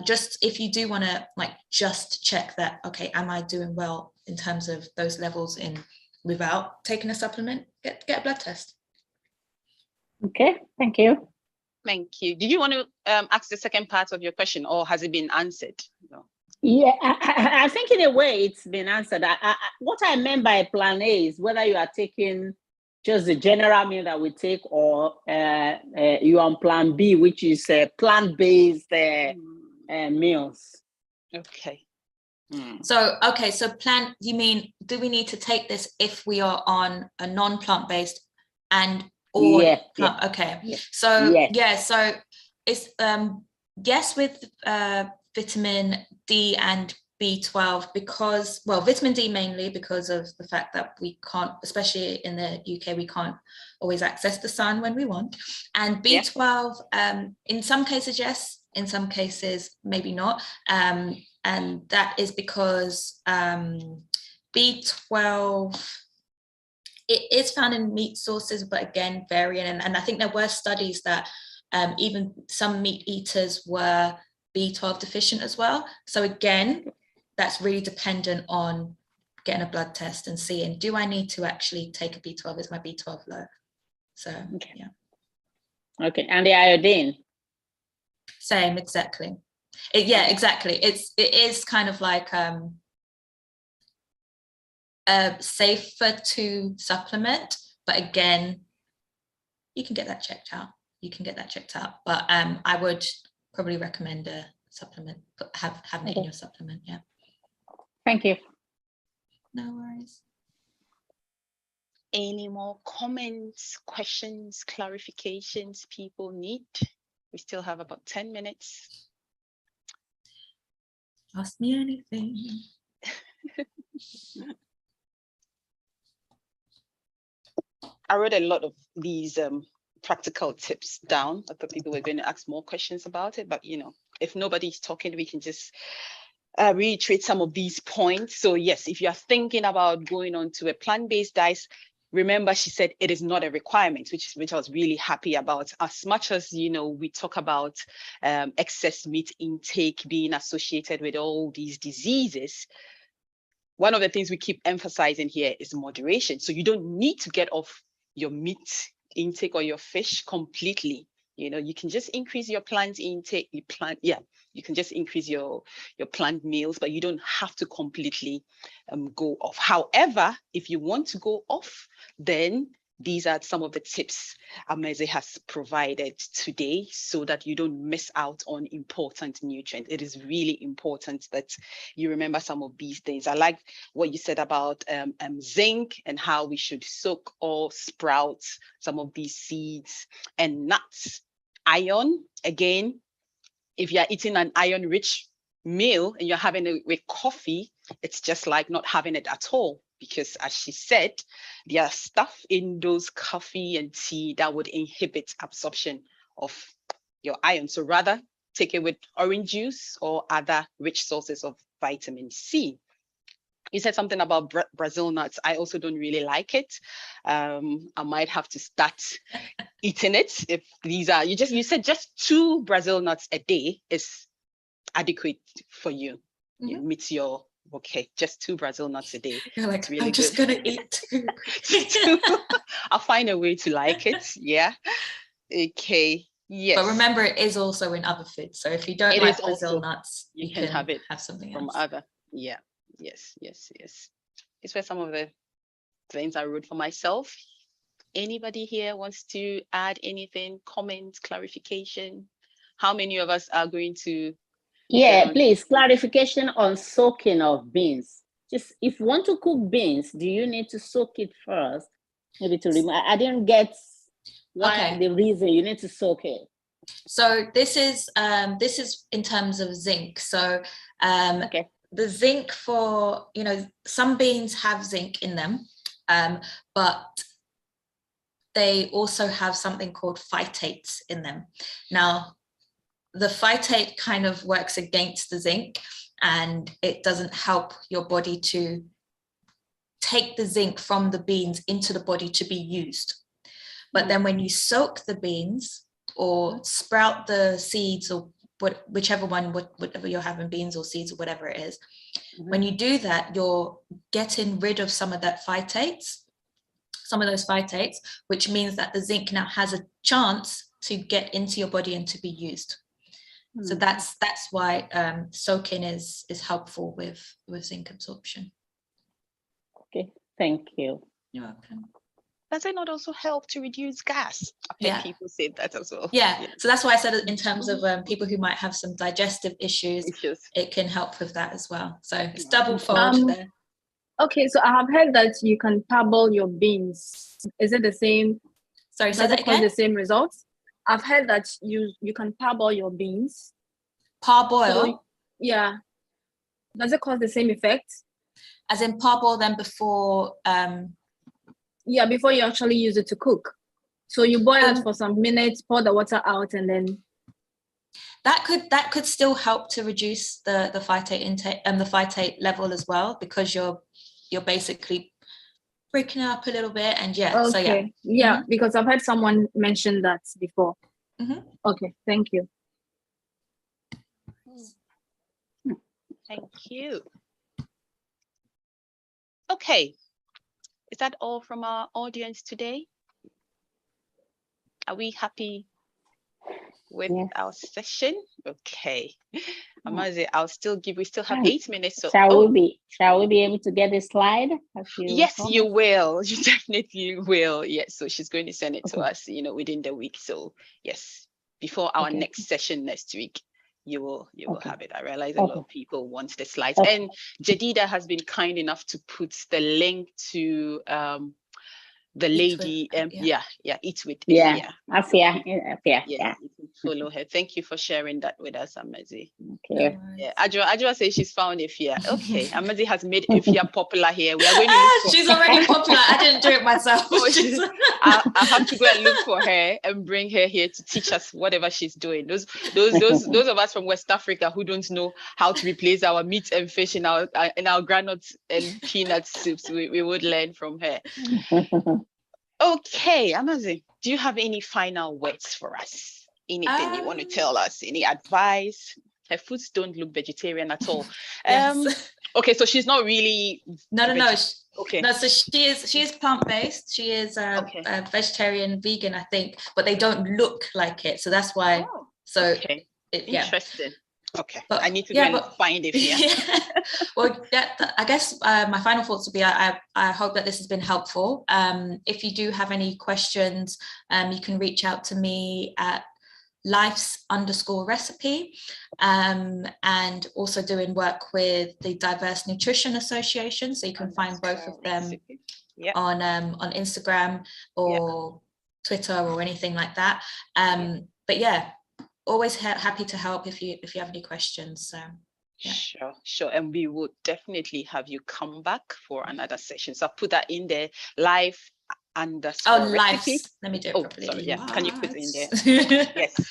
just if you do want to like just check that, okay, am I doing well in terms of those levels in without taking a supplement, get a blood test. Okay, thank you. Thank you. Did you want to ask the second part of your question, or has it been answered? No. Yeah, I think in a way it's been answered. What I meant by plan A is whether you are taking just the general meal that we take, or you're on plan B, which is plant-based meals. Okay. So, okay, so you mean, do we need to take this if we are on a non-plant-based or yeah, plant? yeah. Okay, Yeah. so Yes. yeah, so it's yes with vitamin D and B12, because, well, vitamin D mainly because of the fact that we can't, especially in the UK, we can't always access the sun when we want. And B12, in some cases, yes, in some cases, maybe not. And that is because B12, it is found in meat sources, but again, varying. And I think there were studies that even some meat eaters were B12 deficient as well. So again, that's really dependent on getting a blood test and seeing, do I need to actually take a B12? Is my B12 low? So, okay. Yeah. Okay, and the iodine? Same, exactly. Exactly. It is kind of like safer to supplement, but again, you can get that checked out. But I would probably recommend a supplement, having it in your supplement. Yeah. Thank you. No worries. Any more comments, questions, clarifications people need? We still have about 10 minutes. Ask me anything. I wrote a lot of these practical tips down. I thought people were going to ask more questions about it, but you know, if nobody's talking, we can just reiterate some of these points. So yes, if you're thinking about going on to a plant-based diet, remember, she said it is not a requirement, which I was really happy about. As much as, you know, we talk about excess meat intake being associated with all these diseases, one of the things we keep emphasizing here is moderation. So you don't need to get off your meat intake or your fish completely. You know, you can just increase your plant intake. You can just increase your plant meals, but you don't have to completely go off. However, if you want to go off, then these are some of the tips Amaze has provided today so that you don't miss out on important nutrients. It is really important that you remember some of these things. I like what you said about zinc and how we should soak or sprout some of these seeds and nuts. Iron, again, if you're eating an iron-rich meal and you're having it with coffee, it's just like not having it at all. Because as she said, there's stuff in those coffee and tea that would inhibit absorption of your iron. So rather take it with orange juice or other rich sources of vitamin C. You said something about Brazil nuts. I also don't really like it. I might have to start eating it. If these are, you said just 2 Brazil nuts a day is adequate for you. Mm-hmm. You meet your, okay, just 2 Brazil nuts a day. You're like, really I'm just gonna eat 2. I'll find a way to like it. Yeah. Okay. Yes. But remember, it is also in other foods. So if you don't like Brazil nuts, you can have something from else. Other. Yeah. Yes. These were some of the things I wrote for myself. Anybody here wants to add anything, comment, clarification? How many of us are going to Yeah, So, please, clarification on soaking of beans. Just if you want to cook beans, do you need to soak it first? Maybe to remove. I didn't get why the reason you need to soak it. So this is in terms of zinc. So Okay. the zinc for, some beans have zinc in them, but they also have something called phytates in them. Now, the phytate kind of works against the zinc, and it doesn't help your body to take the zinc from the beans into the body to be used. But then when you soak the beans or sprout the seeds, or whichever one, whatever you're having, beans or seeds or whatever it is, when you do that, you're getting rid of some of those phytates, which means that the zinc now has a chance to get into your body and to be used. So that's why soaking is helpful with zinc absorption. Okay, thank you. You're welcome. does it not also help to reduce gas? I've heard people say that as well. Yeah, so that's why I said in terms of people who might have some digestive issues, it can help with that as well. So it's double fold there. Okay, so I have heard that you can parboil your beans. Is it the same? Sorry, say that again? Does it cause the same results? I've heard that you can parboil your beans. Parboil? So, yeah. Does it cause the same effect? As in parboil them before? Yeah, before you actually use it to cook. So you boil it for some minutes, pour the water out, and then that could still help to reduce the phytate intake and the phytate level as well, because you're basically breaking it up a little bit. And because I've heard someone mention that before. Okay, thank you. Thank you. Okay, is that all from our audience today? Are we happy with our session? Okay. Amaze, we still have 8 minutes. So shall we be able to get a slide? Yes, you will. You definitely will. Yes. So she's going to send it to us, within the week. So yes, before our next session next week, you will have it. I realize a lot of people want the slides. And Jadida has been kind enough to put the link to the lady, Eat With. Afia. You can follow her. Thank you for sharing that with us, Amaze. Okay. Yeah, Ajwa says she's found Ifia. Okay, Amaze has made Ifia popular here. We are going to look for she's already popular. I didn't do it myself. I have to go and look for her and bring her here to teach us whatever she's doing. Those of us from West Africa who don't know how to replace our meat and fish in our granules and peanut soups, we would learn from her. Okay, Amaze, do you have any final words for us? Anything you want to tell us? Any advice? Her foods don't look vegetarian at all. Yes. Okay, so she's not really. No. Okay. No, so she is plant-based. She is a vegetarian, vegan, I think, but they don't look like it. So that's why. Interesting. Okay, but, I need to go and find it here. Well, I guess my final thoughts would be I hope that this has been helpful. If you do have any questions, you can reach out to me at lifes_recipe, and also doing work with the Diverse Nutrition Association. So you can find both of them on Instagram or Twitter or anything like that. But yeah, always happy to help if you have any questions. So sure, and we would definitely have you come back for another session. So I'll put that in there. Life_recipe. Let me do it properly. Sorry, can you put it in there?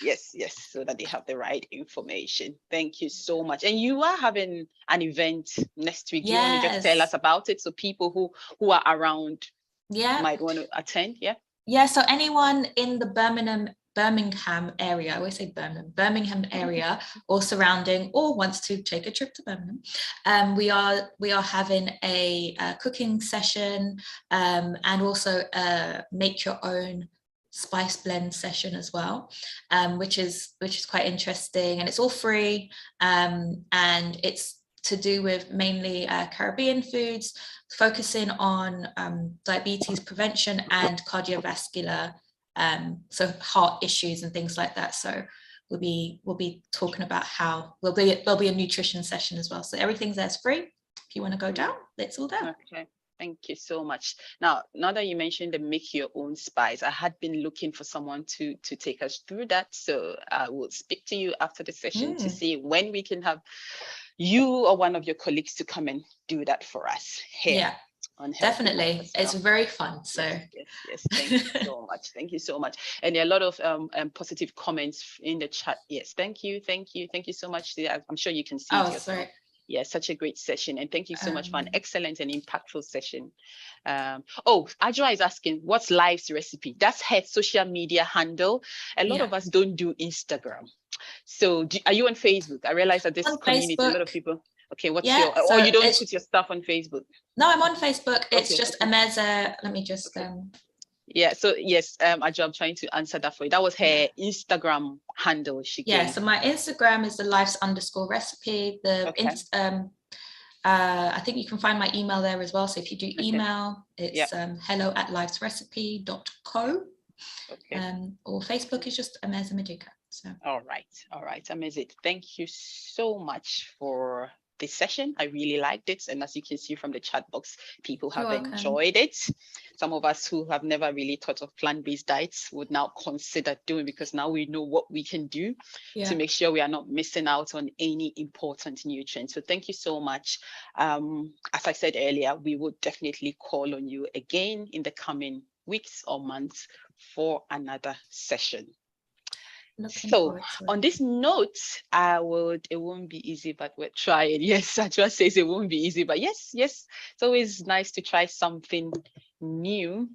yes, so that they have the right information. Thank you so much. And you are having an event next week. Do you want to just tell us about it, so people who are around might want to attend? So anyone in the Birmingham area, I always say Birmingham area or surrounding, or wants to take a trip to Birmingham, we are having a cooking session, and also a make your own spice blend session as well, which is quite interesting, and it's all free, and it's to do with mainly Caribbean foods, focusing on diabetes prevention and cardiovascular, so heart issues and things like that. So we'll be talking about how there'll be a nutrition session as well. So everything's there's free. If you want to go down, it's all there. Okay. Thank you so much. Now that you mentioned the make your own spice, I had been looking for someone to take us through that. So I will speak to you after the session to see when we can have you or one of your colleagues to come and do that for us here. Yeah, definitely. It's very fun. So yes. Thank you so much. Thank you so much. And there are a lot of positive comments in the chat. Yes, thank you so much. I'm sure you can see it yourself. Sorry. Yeah, such a great session. And thank you so much for an excellent and impactful session. Ajwa is asking, what's Life's recipe? That's her social media handle. A lot of us don't do Instagram. So are you on Facebook? I realize that this on community, Facebook. A lot of people. Okay, what's your, so you don't put your stuff on Facebook? No, I'm on Facebook. It's okay, just Amaze. Let me just, Yeah, so yes, Ajwa, I'm trying to answer that for you. That was her Instagram handle she gave. Yeah, so my Instagram is the life's_recipe. I think you can find my email there as well. So if you do email, it's hello@lifesrecipe.co. Or Facebook is just Amaze Madukah. So all right, Amaze. Thank you so much for this session. I really liked it, and as you can see from the chat box, people have enjoyed it. Some of us who have never really thought of plant-based diets would now consider doing, because now we know what we can do to make sure we are not missing out on any important nutrients. So thank you so much. As I said earlier, we would definitely call on you again in the coming weeks or months for another session. So on this note, it won't be easy, but we're trying. Yes, Ajwa says it won't be easy, but yes, it's always nice to try something new.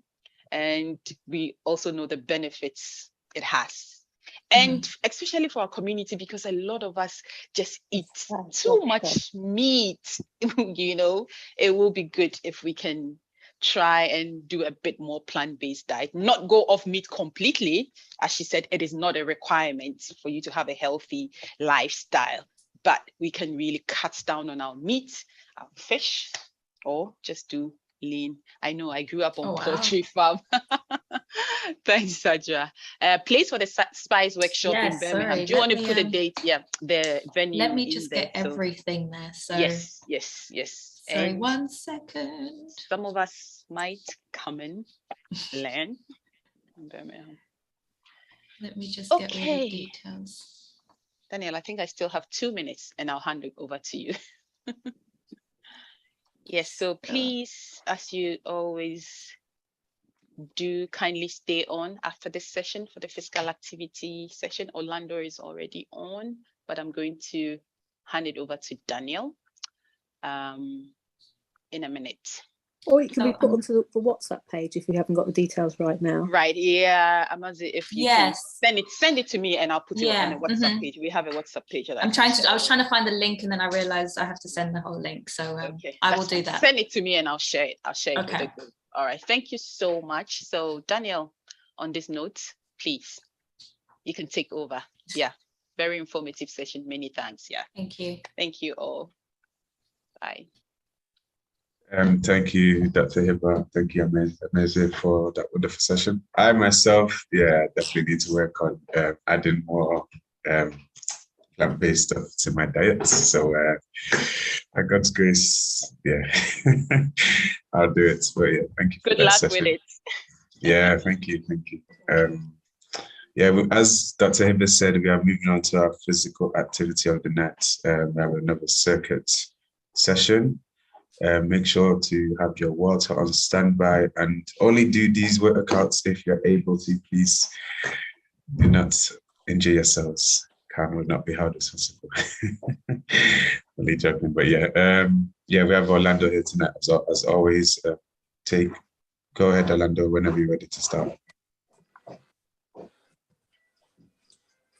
And we also know the benefits it has. And especially for our community, because a lot of us just eat too much meat, it will be good if we can try and do a bit more plant-based diet, not go off meat completely. As she said, it is not a requirement for you to have a healthy lifestyle, but we can really cut down on our meat, our fish, or just do lean. I know I grew up on poultry farm. Thanks, Ajwa. Place for the spice workshop in Birmingham. Do you want to put a date? Yeah, the venue. Let me just get everything there. So yes. Sorry, 1 second. Some of us might come and learn in Birmingham. Let me just get rid of details. Daniel, I think I still have 2 minutes and I'll hand it over to you. Yes, so please, as you always do, kindly stay on after this session for the physical activity session. Orlando is already on, but I'm going to hand it over to Daniel in a minute. Or it can be put onto the WhatsApp page if you haven't got the details right now. Right, yeah. Amaze, if you can send it to me and I'll put it on a WhatsApp page. We have a WhatsApp page. I was trying to find the link and then I realized I have to send the whole link. So I will do that. Send it to me and I'll share it. With the group. All right, thank you so much. So Daniel, on this note, please, you can take over. Yeah, very informative session. Many thanks. Yeah. Thank you. Thank you all. Bye. Thank you, Dr. Hiba. Thank you, Amaze, for that wonderful session. I myself, definitely need to work on adding more plant-based stuff to my diet. So, by God's grace, I'll do it. But thank you for Good that luck session. with it. Yeah, thank you. As Dr. Hiba said, we are moving on to our physical activity of the night. We have another circuit session. Make sure to have your water on standby and only do these workouts if you're able to. Please do not injure yourselves. CAHN will not be held responsible. Only joking, but we have Orlando here tonight as always. Go ahead, Orlando, whenever you're ready to start.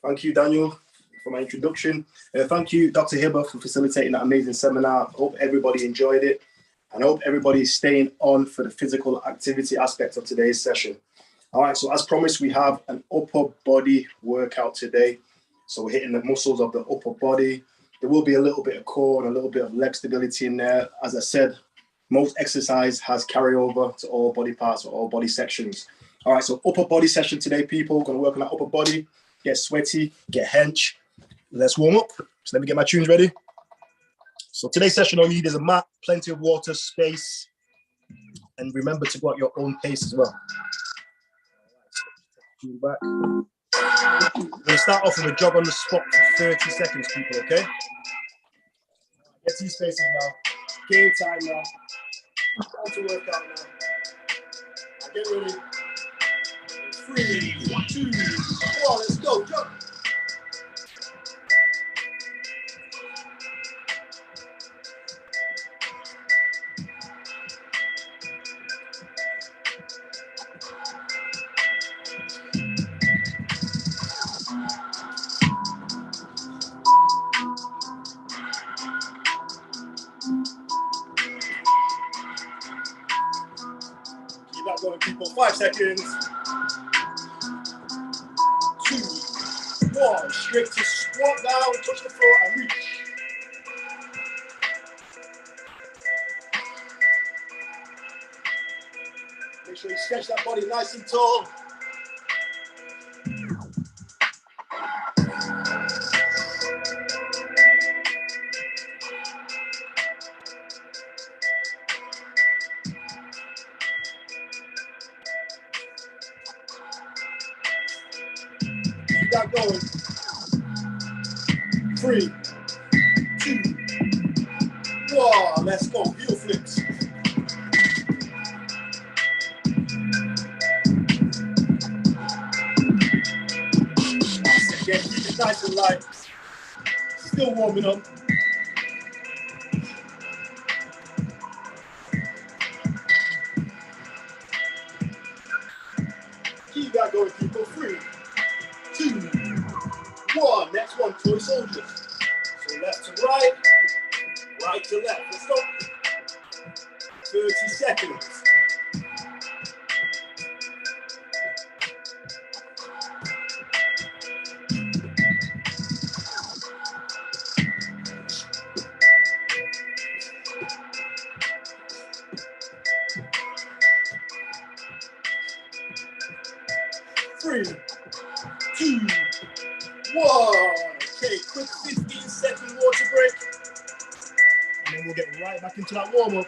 Thank you, Daniel, for my introduction. Thank you, Dr. Hiba, for facilitating that amazing seminar. I hope everybody enjoyed it. And I hope everybody is staying on for the physical activity aspect of today's session. All right, so as promised, we have an upper body workout today. So we're hitting the muscles of the upper body. There will be a little bit of core and a little bit of leg stability in there. As I said, most exercise has carryover to all body parts or all body sections. All right, so upper body session today, people. We're going to work on that upper body. get sweaty, get hench. Let's warm up. So let me get my tunes ready. So today's session, all you need is a mat, plenty of water, space, and remember to go at your own pace as well. Back. We're going to start off with a jog on the spot for 30 seconds, people, okay? Get to your spaces now. Game time now. Time to work out now. Get ready. 3, 2, 1, let's go. Jump. Keep that going, people. 5 seconds. 2, 1. Straight to squat down, touch the floor, and reach. Make sure you stretch that body nice and tall. Keep that going. 3, 2, 1. Let's go. Heel flips. Again, keep it nice and light. Still warming up. Keep that going, people. 3, 2, 1. Next one, toy soldiers. So left to right, right to left. Let's go. 30 seconds. Three, 2, 1. Okay, quick 15-second water break. And then we'll get right back into that warm-up.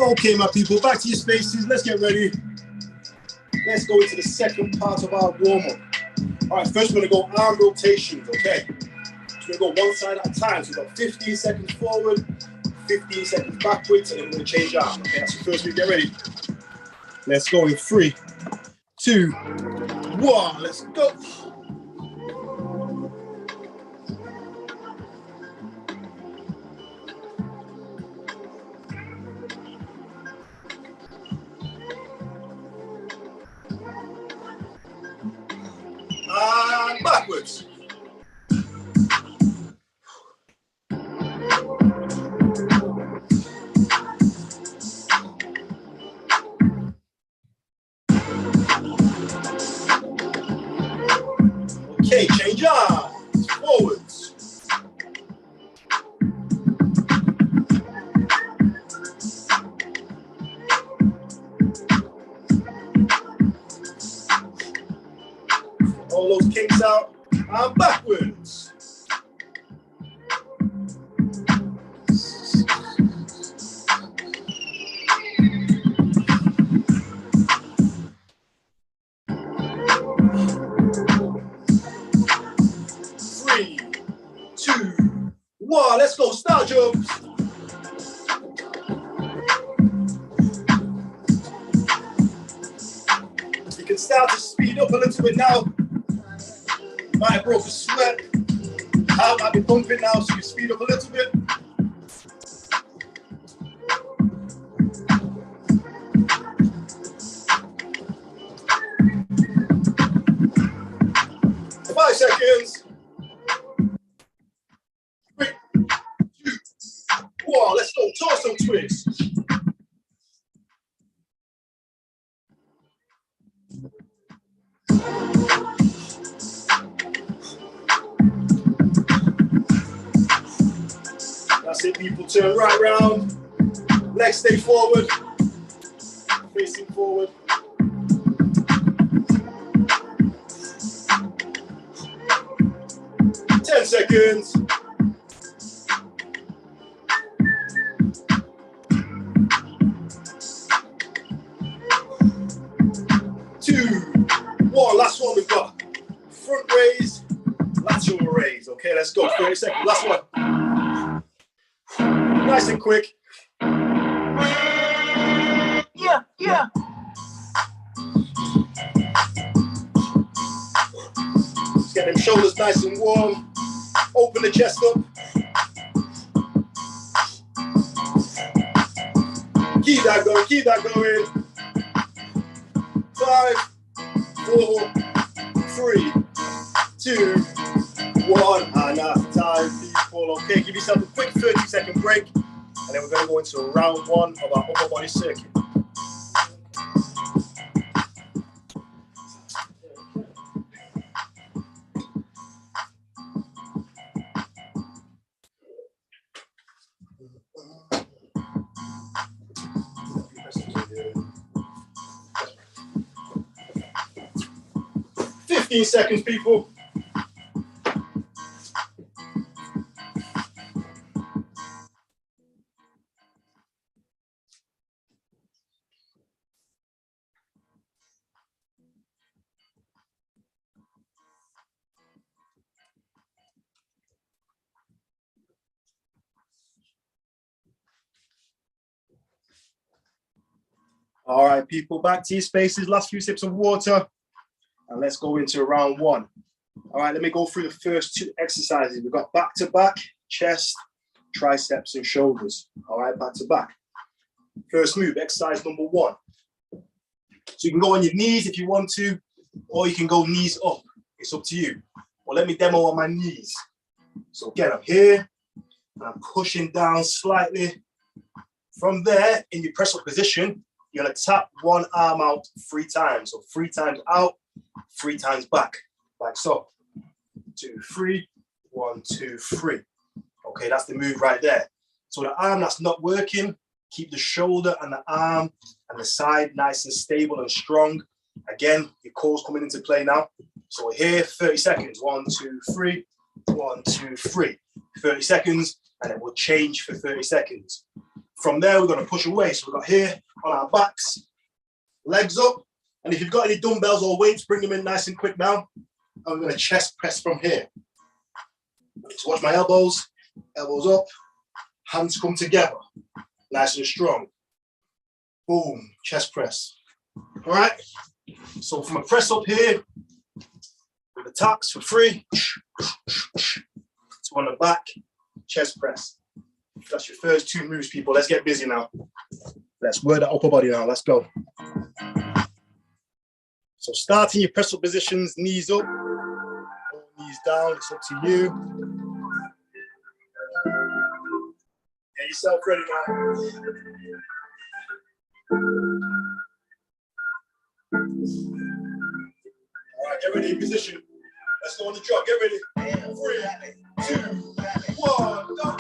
Okay, my people, back to your spaces. Let's get ready. Let's go into the second part of our warm-up. All right, first we're going to go arm rotations, okay? So we're going to go one side at a time. So we've got 15 seconds forward, 15 seconds backwards, and then we're going to change arm. Okay, that's the first we get ready. Let's go in 3, 2, 1. Let's go. And backwards. Okay, change arms, forwards. All those kicks out, and backwards. Three, 2, 1, let's go, star jumps. You can start to speed up a little bit now. Might have broke a sweat. Heart might be pumping now, so you speed up a little bit. For 5 seconds. 3, 2, 1, let's twists. That's it, people. Turn right round. Legs stay forward. Facing forward. Ten seconds. 2, 1. Last one we've got. Front raise, lateral raise. Okay, let's go. 30 seconds. Last one. Nice and quick. Yeah. Just get them shoulders nice and warm. Open the chest up. Keep that going. 5, 4, 3, 2, 1. And after time, people. Okay, give yourself a quick 30-second break. And then we're going to go into round 1 of our upper body circuit. Seconds, people. All right, people, back to your spaces. Last few sips of water. And let's go into round 1. All right, let me go through the first 2 exercises. We've got back-to-back, chest, triceps, and shoulders. All right, back-to-back. First move, exercise number 1. So you can go on your knees if you want to, or you can go knees up. It's up to you. Well, let me demo on my knees. So again, I'm here, and I'm pushing down slightly. From there, in your press-up position, you're gonna tap one arm out 3 times. So 3 times out, 3 times back, like so. 2, 3, 1, 2, 3. Okay, that's the move right there. So the arm that's not working, keep the shoulder and the arm and the side nice and stable and strong. Again, your core's coming into play now. So we're here, 30 seconds. 1, 2, 3, 1, 2, 3. 30 seconds, and then we'll change for 30 seconds. From there, we're gonna push away. So we've got here on our backs, legs up. And if you've got any dumbbells or weights, bring them in nice and quick now. And we're going to chest press from here. So watch my elbows, elbows up, hands come together, nice and strong. Boom, chest press. All right. So from a press up here, with the taps for 3, to on the back, chest press. That's your first 2 moves, people. Let's get busy now. Let's work that upper body now. Let's go. So starting your press up positions, knees up, knees down, it's up to you. Get yourself ready now. All right, get ready in position. Let's go on the drop, get ready. 3, 2, 1, go.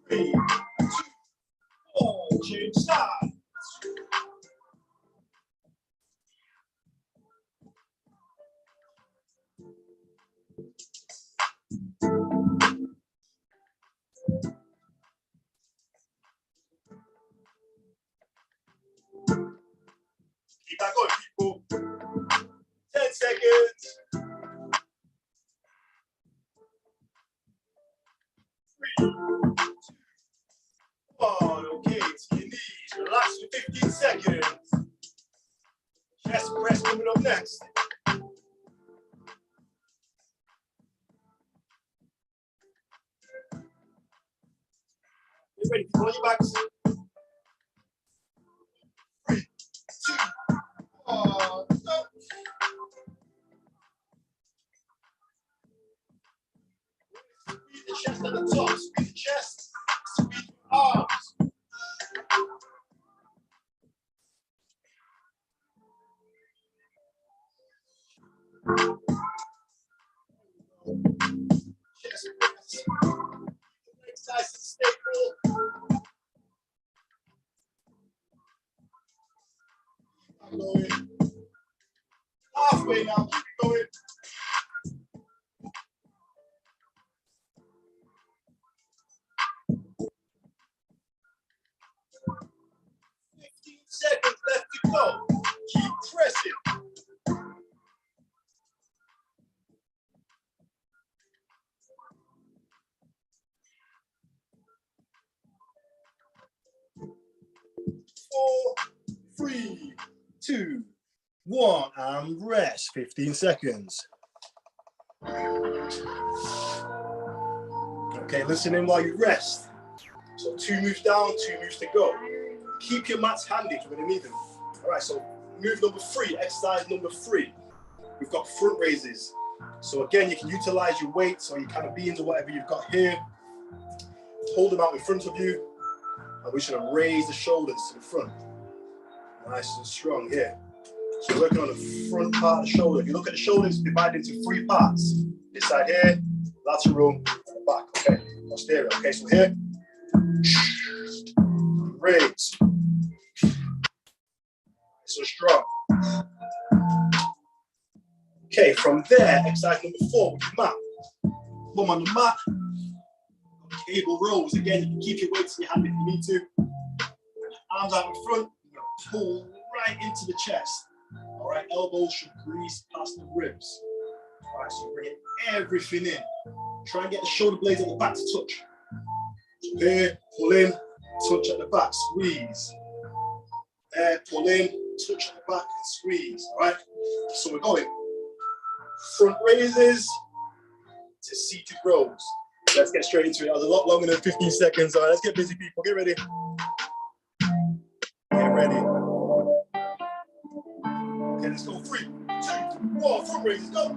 Three, 2, 4, change side. Keep that going, people. 10 seconds. 3, 2, 1. Okay, to your knees. Relax your 15 seconds. Chest press coming up next. Get ready, pull on your backs. 3, 2, 1, go. Squeeze the chest at the top, squeeze the chest, squeeze your arms. Chest press. Legs nice and stable. Going. Halfway now, keep it going. Seconds left to go. Keep pressing. Four, 3, 2, 1, and rest. 15 seconds. Okay, listen in while you rest. So 2 moves down, 2 moves to go. Keep your mats handy if you're going to need them. All right, so move number 3, exercise number 3. We've got front raises. So again, you can utilize your weights or your kind of beans or whatever you've got here. Hold them out in front of you. And we're just going to raise the shoulders to the front. Nice and strong here. So we're working on the front part of the shoulder. If you look at the shoulders, divided into 3 parts. This side here, lateral, and the back. Okay, posterior. Okay, so here, raise. So strong. Okay, from there, exercise number 4 with your mat. Bum on the mat. Cable rows. Again, you can keep your weights in your hand if you need to. Arms out in front. You're gonna pull right into the chest. All right, elbows should grease past the ribs. All right, so bring everything in. Try and get the shoulder blades at the back to touch. So here, pull in, touch at the back, squeeze. There, pull in, touch at the back, and squeeze. All right, so we're going front raises to seated rows. Let's get straight into it. That was a lot longer than 15 seconds. All right, let's get busy, people. Get ready. Get ready. Okay, let's go. 3, 2, 1. Front raises, go.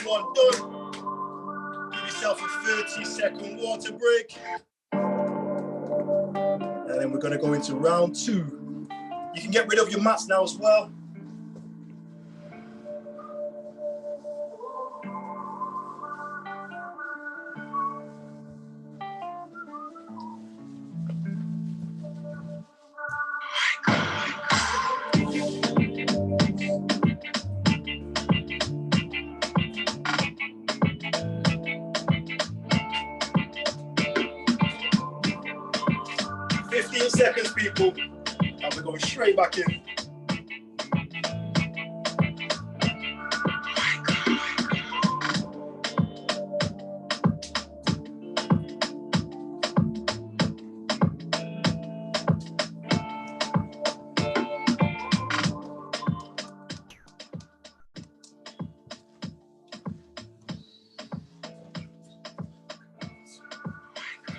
one done. Give yourself a 30-second water break. And then we're going to go into round 2. You can get rid of your mats now as well. Seconds, people, and we're going straight back in.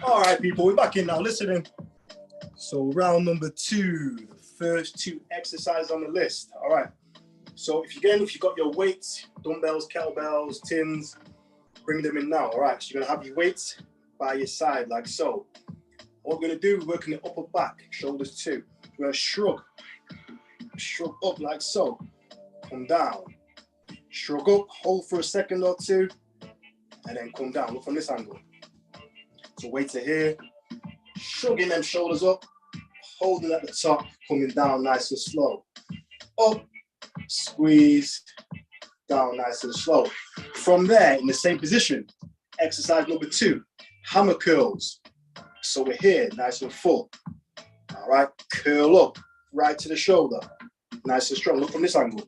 All right, people, we're back in now. Listening. So round number 2, the first 2 exercises on the list. All right. So if you've got your weights, dumbbells, kettlebells, tins, bring them in now. All right. So you're gonna have your weights by your side like so. What we're gonna do, we're working the upper back, shoulders too. We're gonna shrug up like so. Come down. Shrug up, hold for a second or 2, and then come down. Look from this angle. So weights are here. Shrugging them shoulders up, holding at the top, coming down nice and slow. Up, squeeze, down nice and slow. From there, in the same position, exercise number 2, hammer curls. So we're here, nice and full. All right, curl up, right to the shoulder, nice and strong. Look from this angle.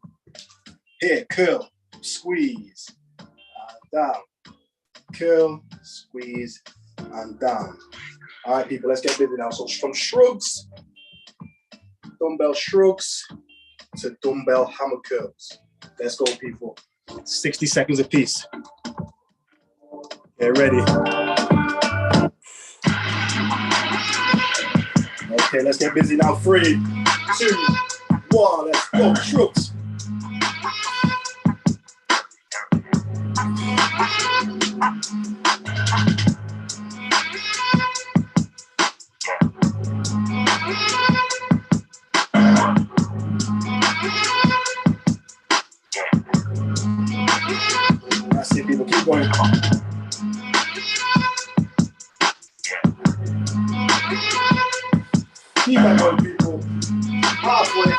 Here, curl, squeeze, and down. Curl, squeeze, and down. All right, people, let's get busy now. So from shrugs, dumbbell shrugs to dumbbell hammer curls. Let's go, people. 60 seconds apiece. Get ready. Okay, let's get busy now. 3, 2, 1, let's go. Shrugs. That's it, people. Keep going. Keep on going, people. Halfway.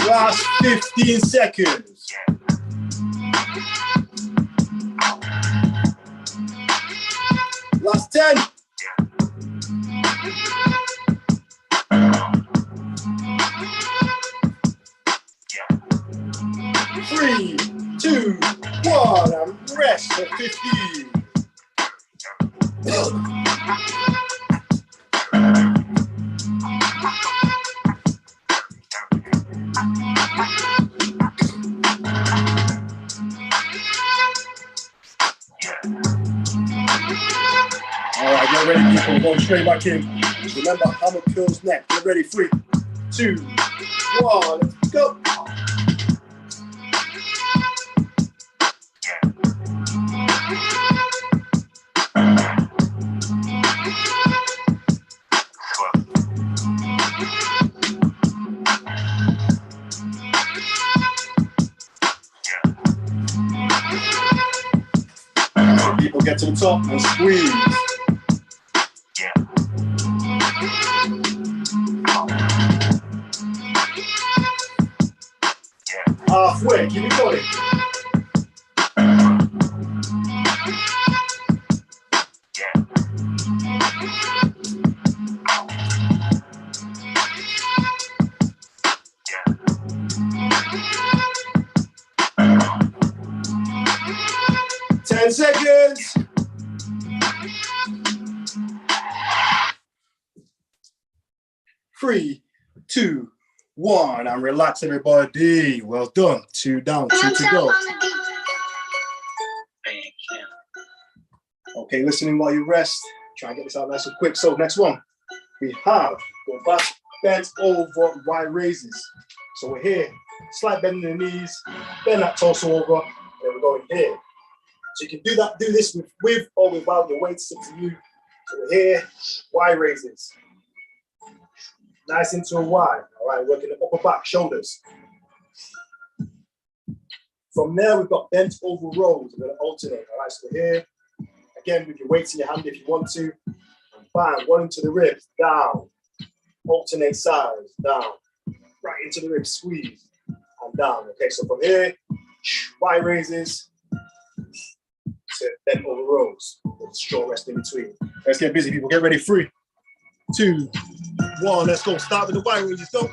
Last 15 seconds. Last 10. 3, 2, 1, and rest for 15. All right, get ready, people. Going straight back in. Remember, hammer curls next. Get ready. 3, 2, 1. Let's go. People get to the top and squeeze. Halfway, keep it going. Seconds. Three, 2, 1, and relax, everybody. Well done. 2 down, 2 to go. Okay, listening while you rest. Try and get this out nice and quick. So next one, we have go back, bent over, wide raises. So we're here, slight bend in the knees, bend that torso over, and then we're going here. So you can do this with or without your weights, up to you. So we're here, wide raises. Nice into a Y. All right, working the upper back, shoulders. From there, we've got bent over rows. We're going to alternate. All right, so we're here. Again, with your weights in your hand if you want to. And bang, one into the ribs, down. Alternate sides, down. Right into the ribs, squeeze, and down. Okay, so from here, Y raises to bent over rows. With a short rest in between. Let's get busy, people. Get ready. 3, 2, 1. Let's go. Start with the Y raises. Go.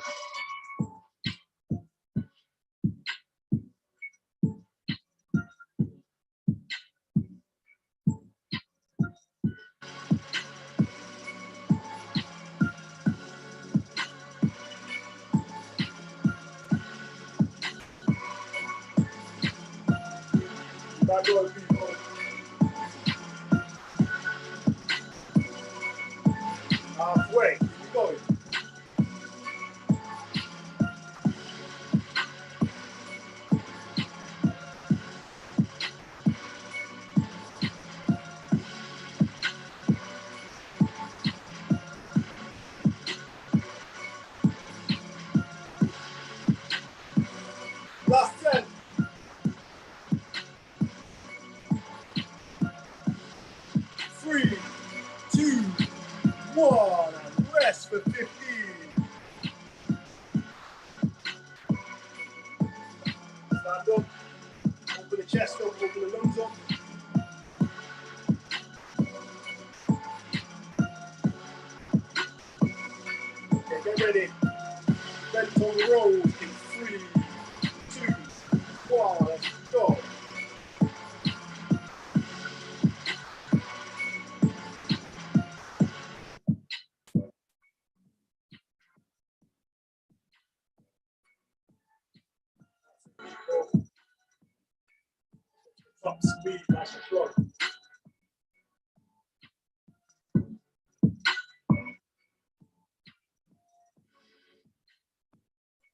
Halfway, keep going. Last 10. Three, 2, 1, and rest for 15. Stand up, open the chest up, open the lungs up. Okay, get ready. Bent over rolls in 3, 2, 1, let's go. Top speed, nice and slow.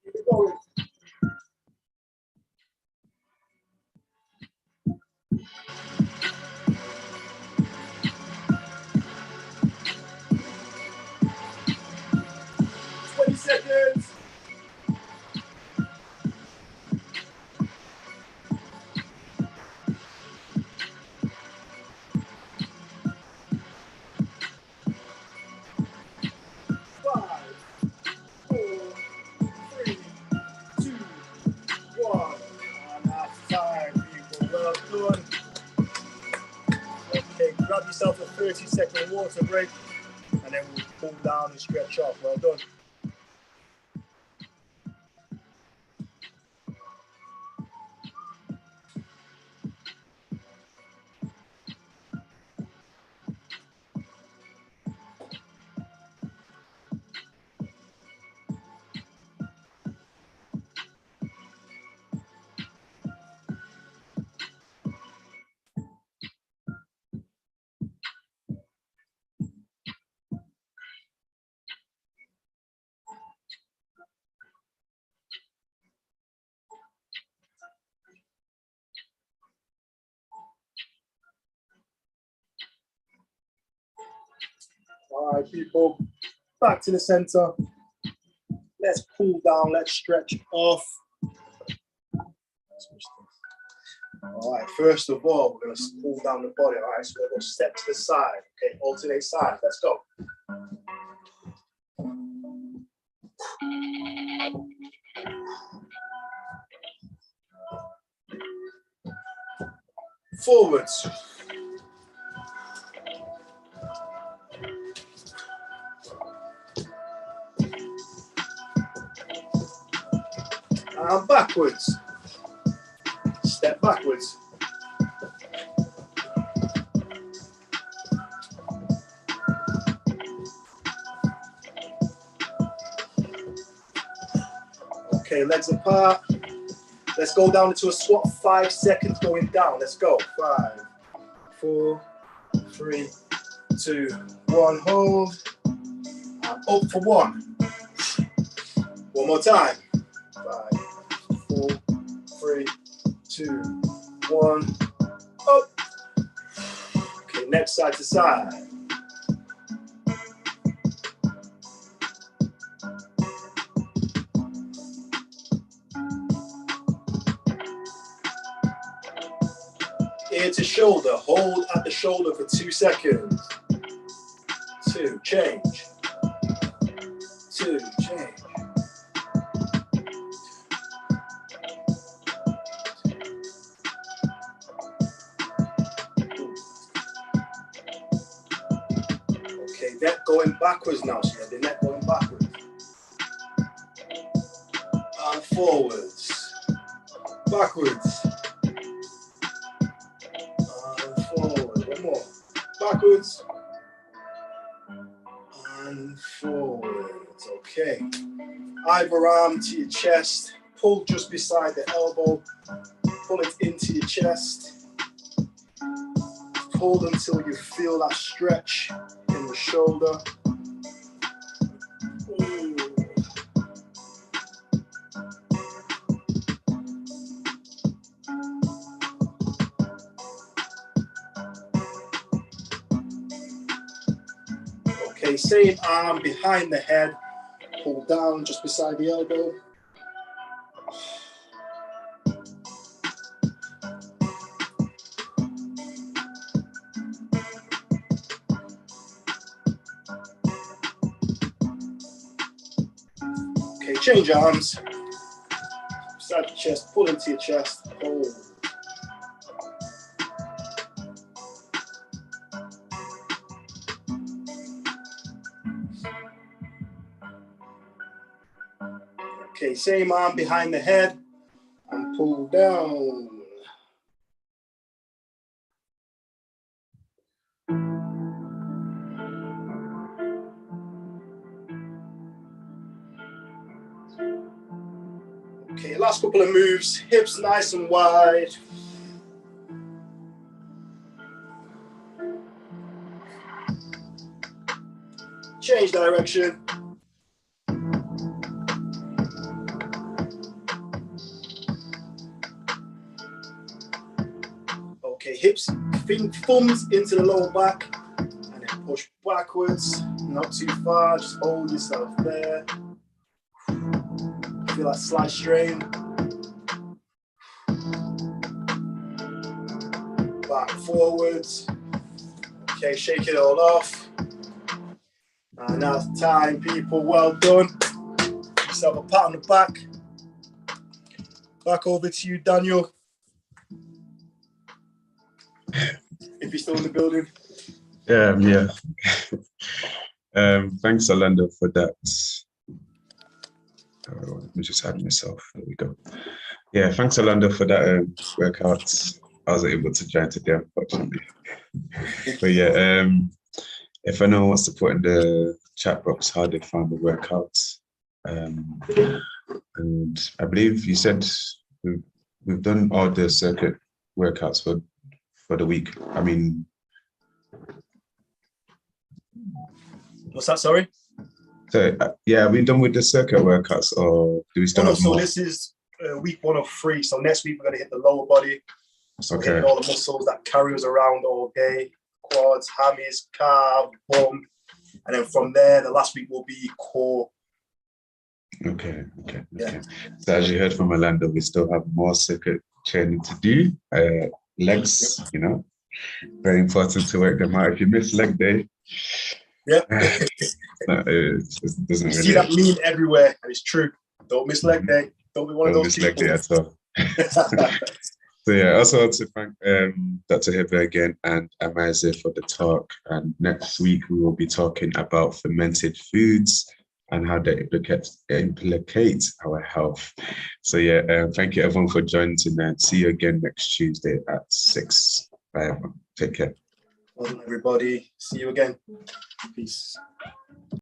Keep it going. Seconds. 5, 4, 3, 2, 1. And that's time, people. Well done. Okay, grab yourself a 30-second water break, and then we'll pull down and stretch off. Well done. All right, people, back to the center. Let's pull down, let's stretch off. All right, first of all, we're going to pull down the body. All right, so we're going to go step to the side. Okay, alternate sides. Let's go. Forwards. And backwards. Step backwards. Okay, legs apart. Let's go down into a squat, 5 seconds going down. Let's go. 5, 4, 3, 2, 1, hold. And up for 1. One more time. 5, 4, 3, 2, 1, up. Okay, next side to side. Ear to shoulder, hold at the shoulder for 2 seconds. 2, change. 2, change. Okay, neck going backwards now, so you have the neck going backwards. And forwards. Backwards. And forward. One more. Backwards. And forwards. Okay. Either arm to your chest. Pull just beside the elbow. Pull it into your chest. Pull until you feel that stretch in the shoulder. Ooh. Okay, same arm behind the head. Pull down just beside the elbow. Okay, change arms. Beside the chest, pull into your chest, hold. Okay, same arm behind the head and pull down. Okay, last couple of moves, hips nice and wide. Change direction. Okay, hips, thumbs into the lower back, and then push backwards, not too far, just hold yourself there. Feel that slight strain. Back forwards. Okay, shake it all off. And now it's time, people, well done. Yourself a pat on the back. Back over to you, Daniel. If you're still in the building. Yeah. Thanks, Orlando, for that. Let me just add myself. There we go. Yeah, thanks, Orlando, for that workout. I wasn't able to join today, unfortunately. But yeah, if anyone wants to put in the chat box how they found the workout, and I believe you said we've done all the circuit workouts for the week. I mean, what's that? Sorry. So yeah, are we done with the circuit workouts, or do we still have more? So this is week 1 of 3. So next week we're going to hit the lower body. So Okay. hitting all the muscles that carry us around all day: quads, hammies, calf, bum, and then from there, the last week will be core. Okay. Yeah. So as you heard from Orlando, we still have more circuit training to do. Legs, very important to work them out. If you miss leg day, yeah, no, it doesn't really. See that meme everywhere, and it's true. Don't miss leg day. Don't be one of those people. Don't miss leg day at all. So yeah, I also want to thank Dr. Hibbert again and Amaze for the talk. And next week we will be talking about fermented foods and how they implicate our health. So yeah, thank you everyone for joining tonight. See you again next Tuesday at 6. Bye everyone. Take care. Well done, everybody. See you again. Peace.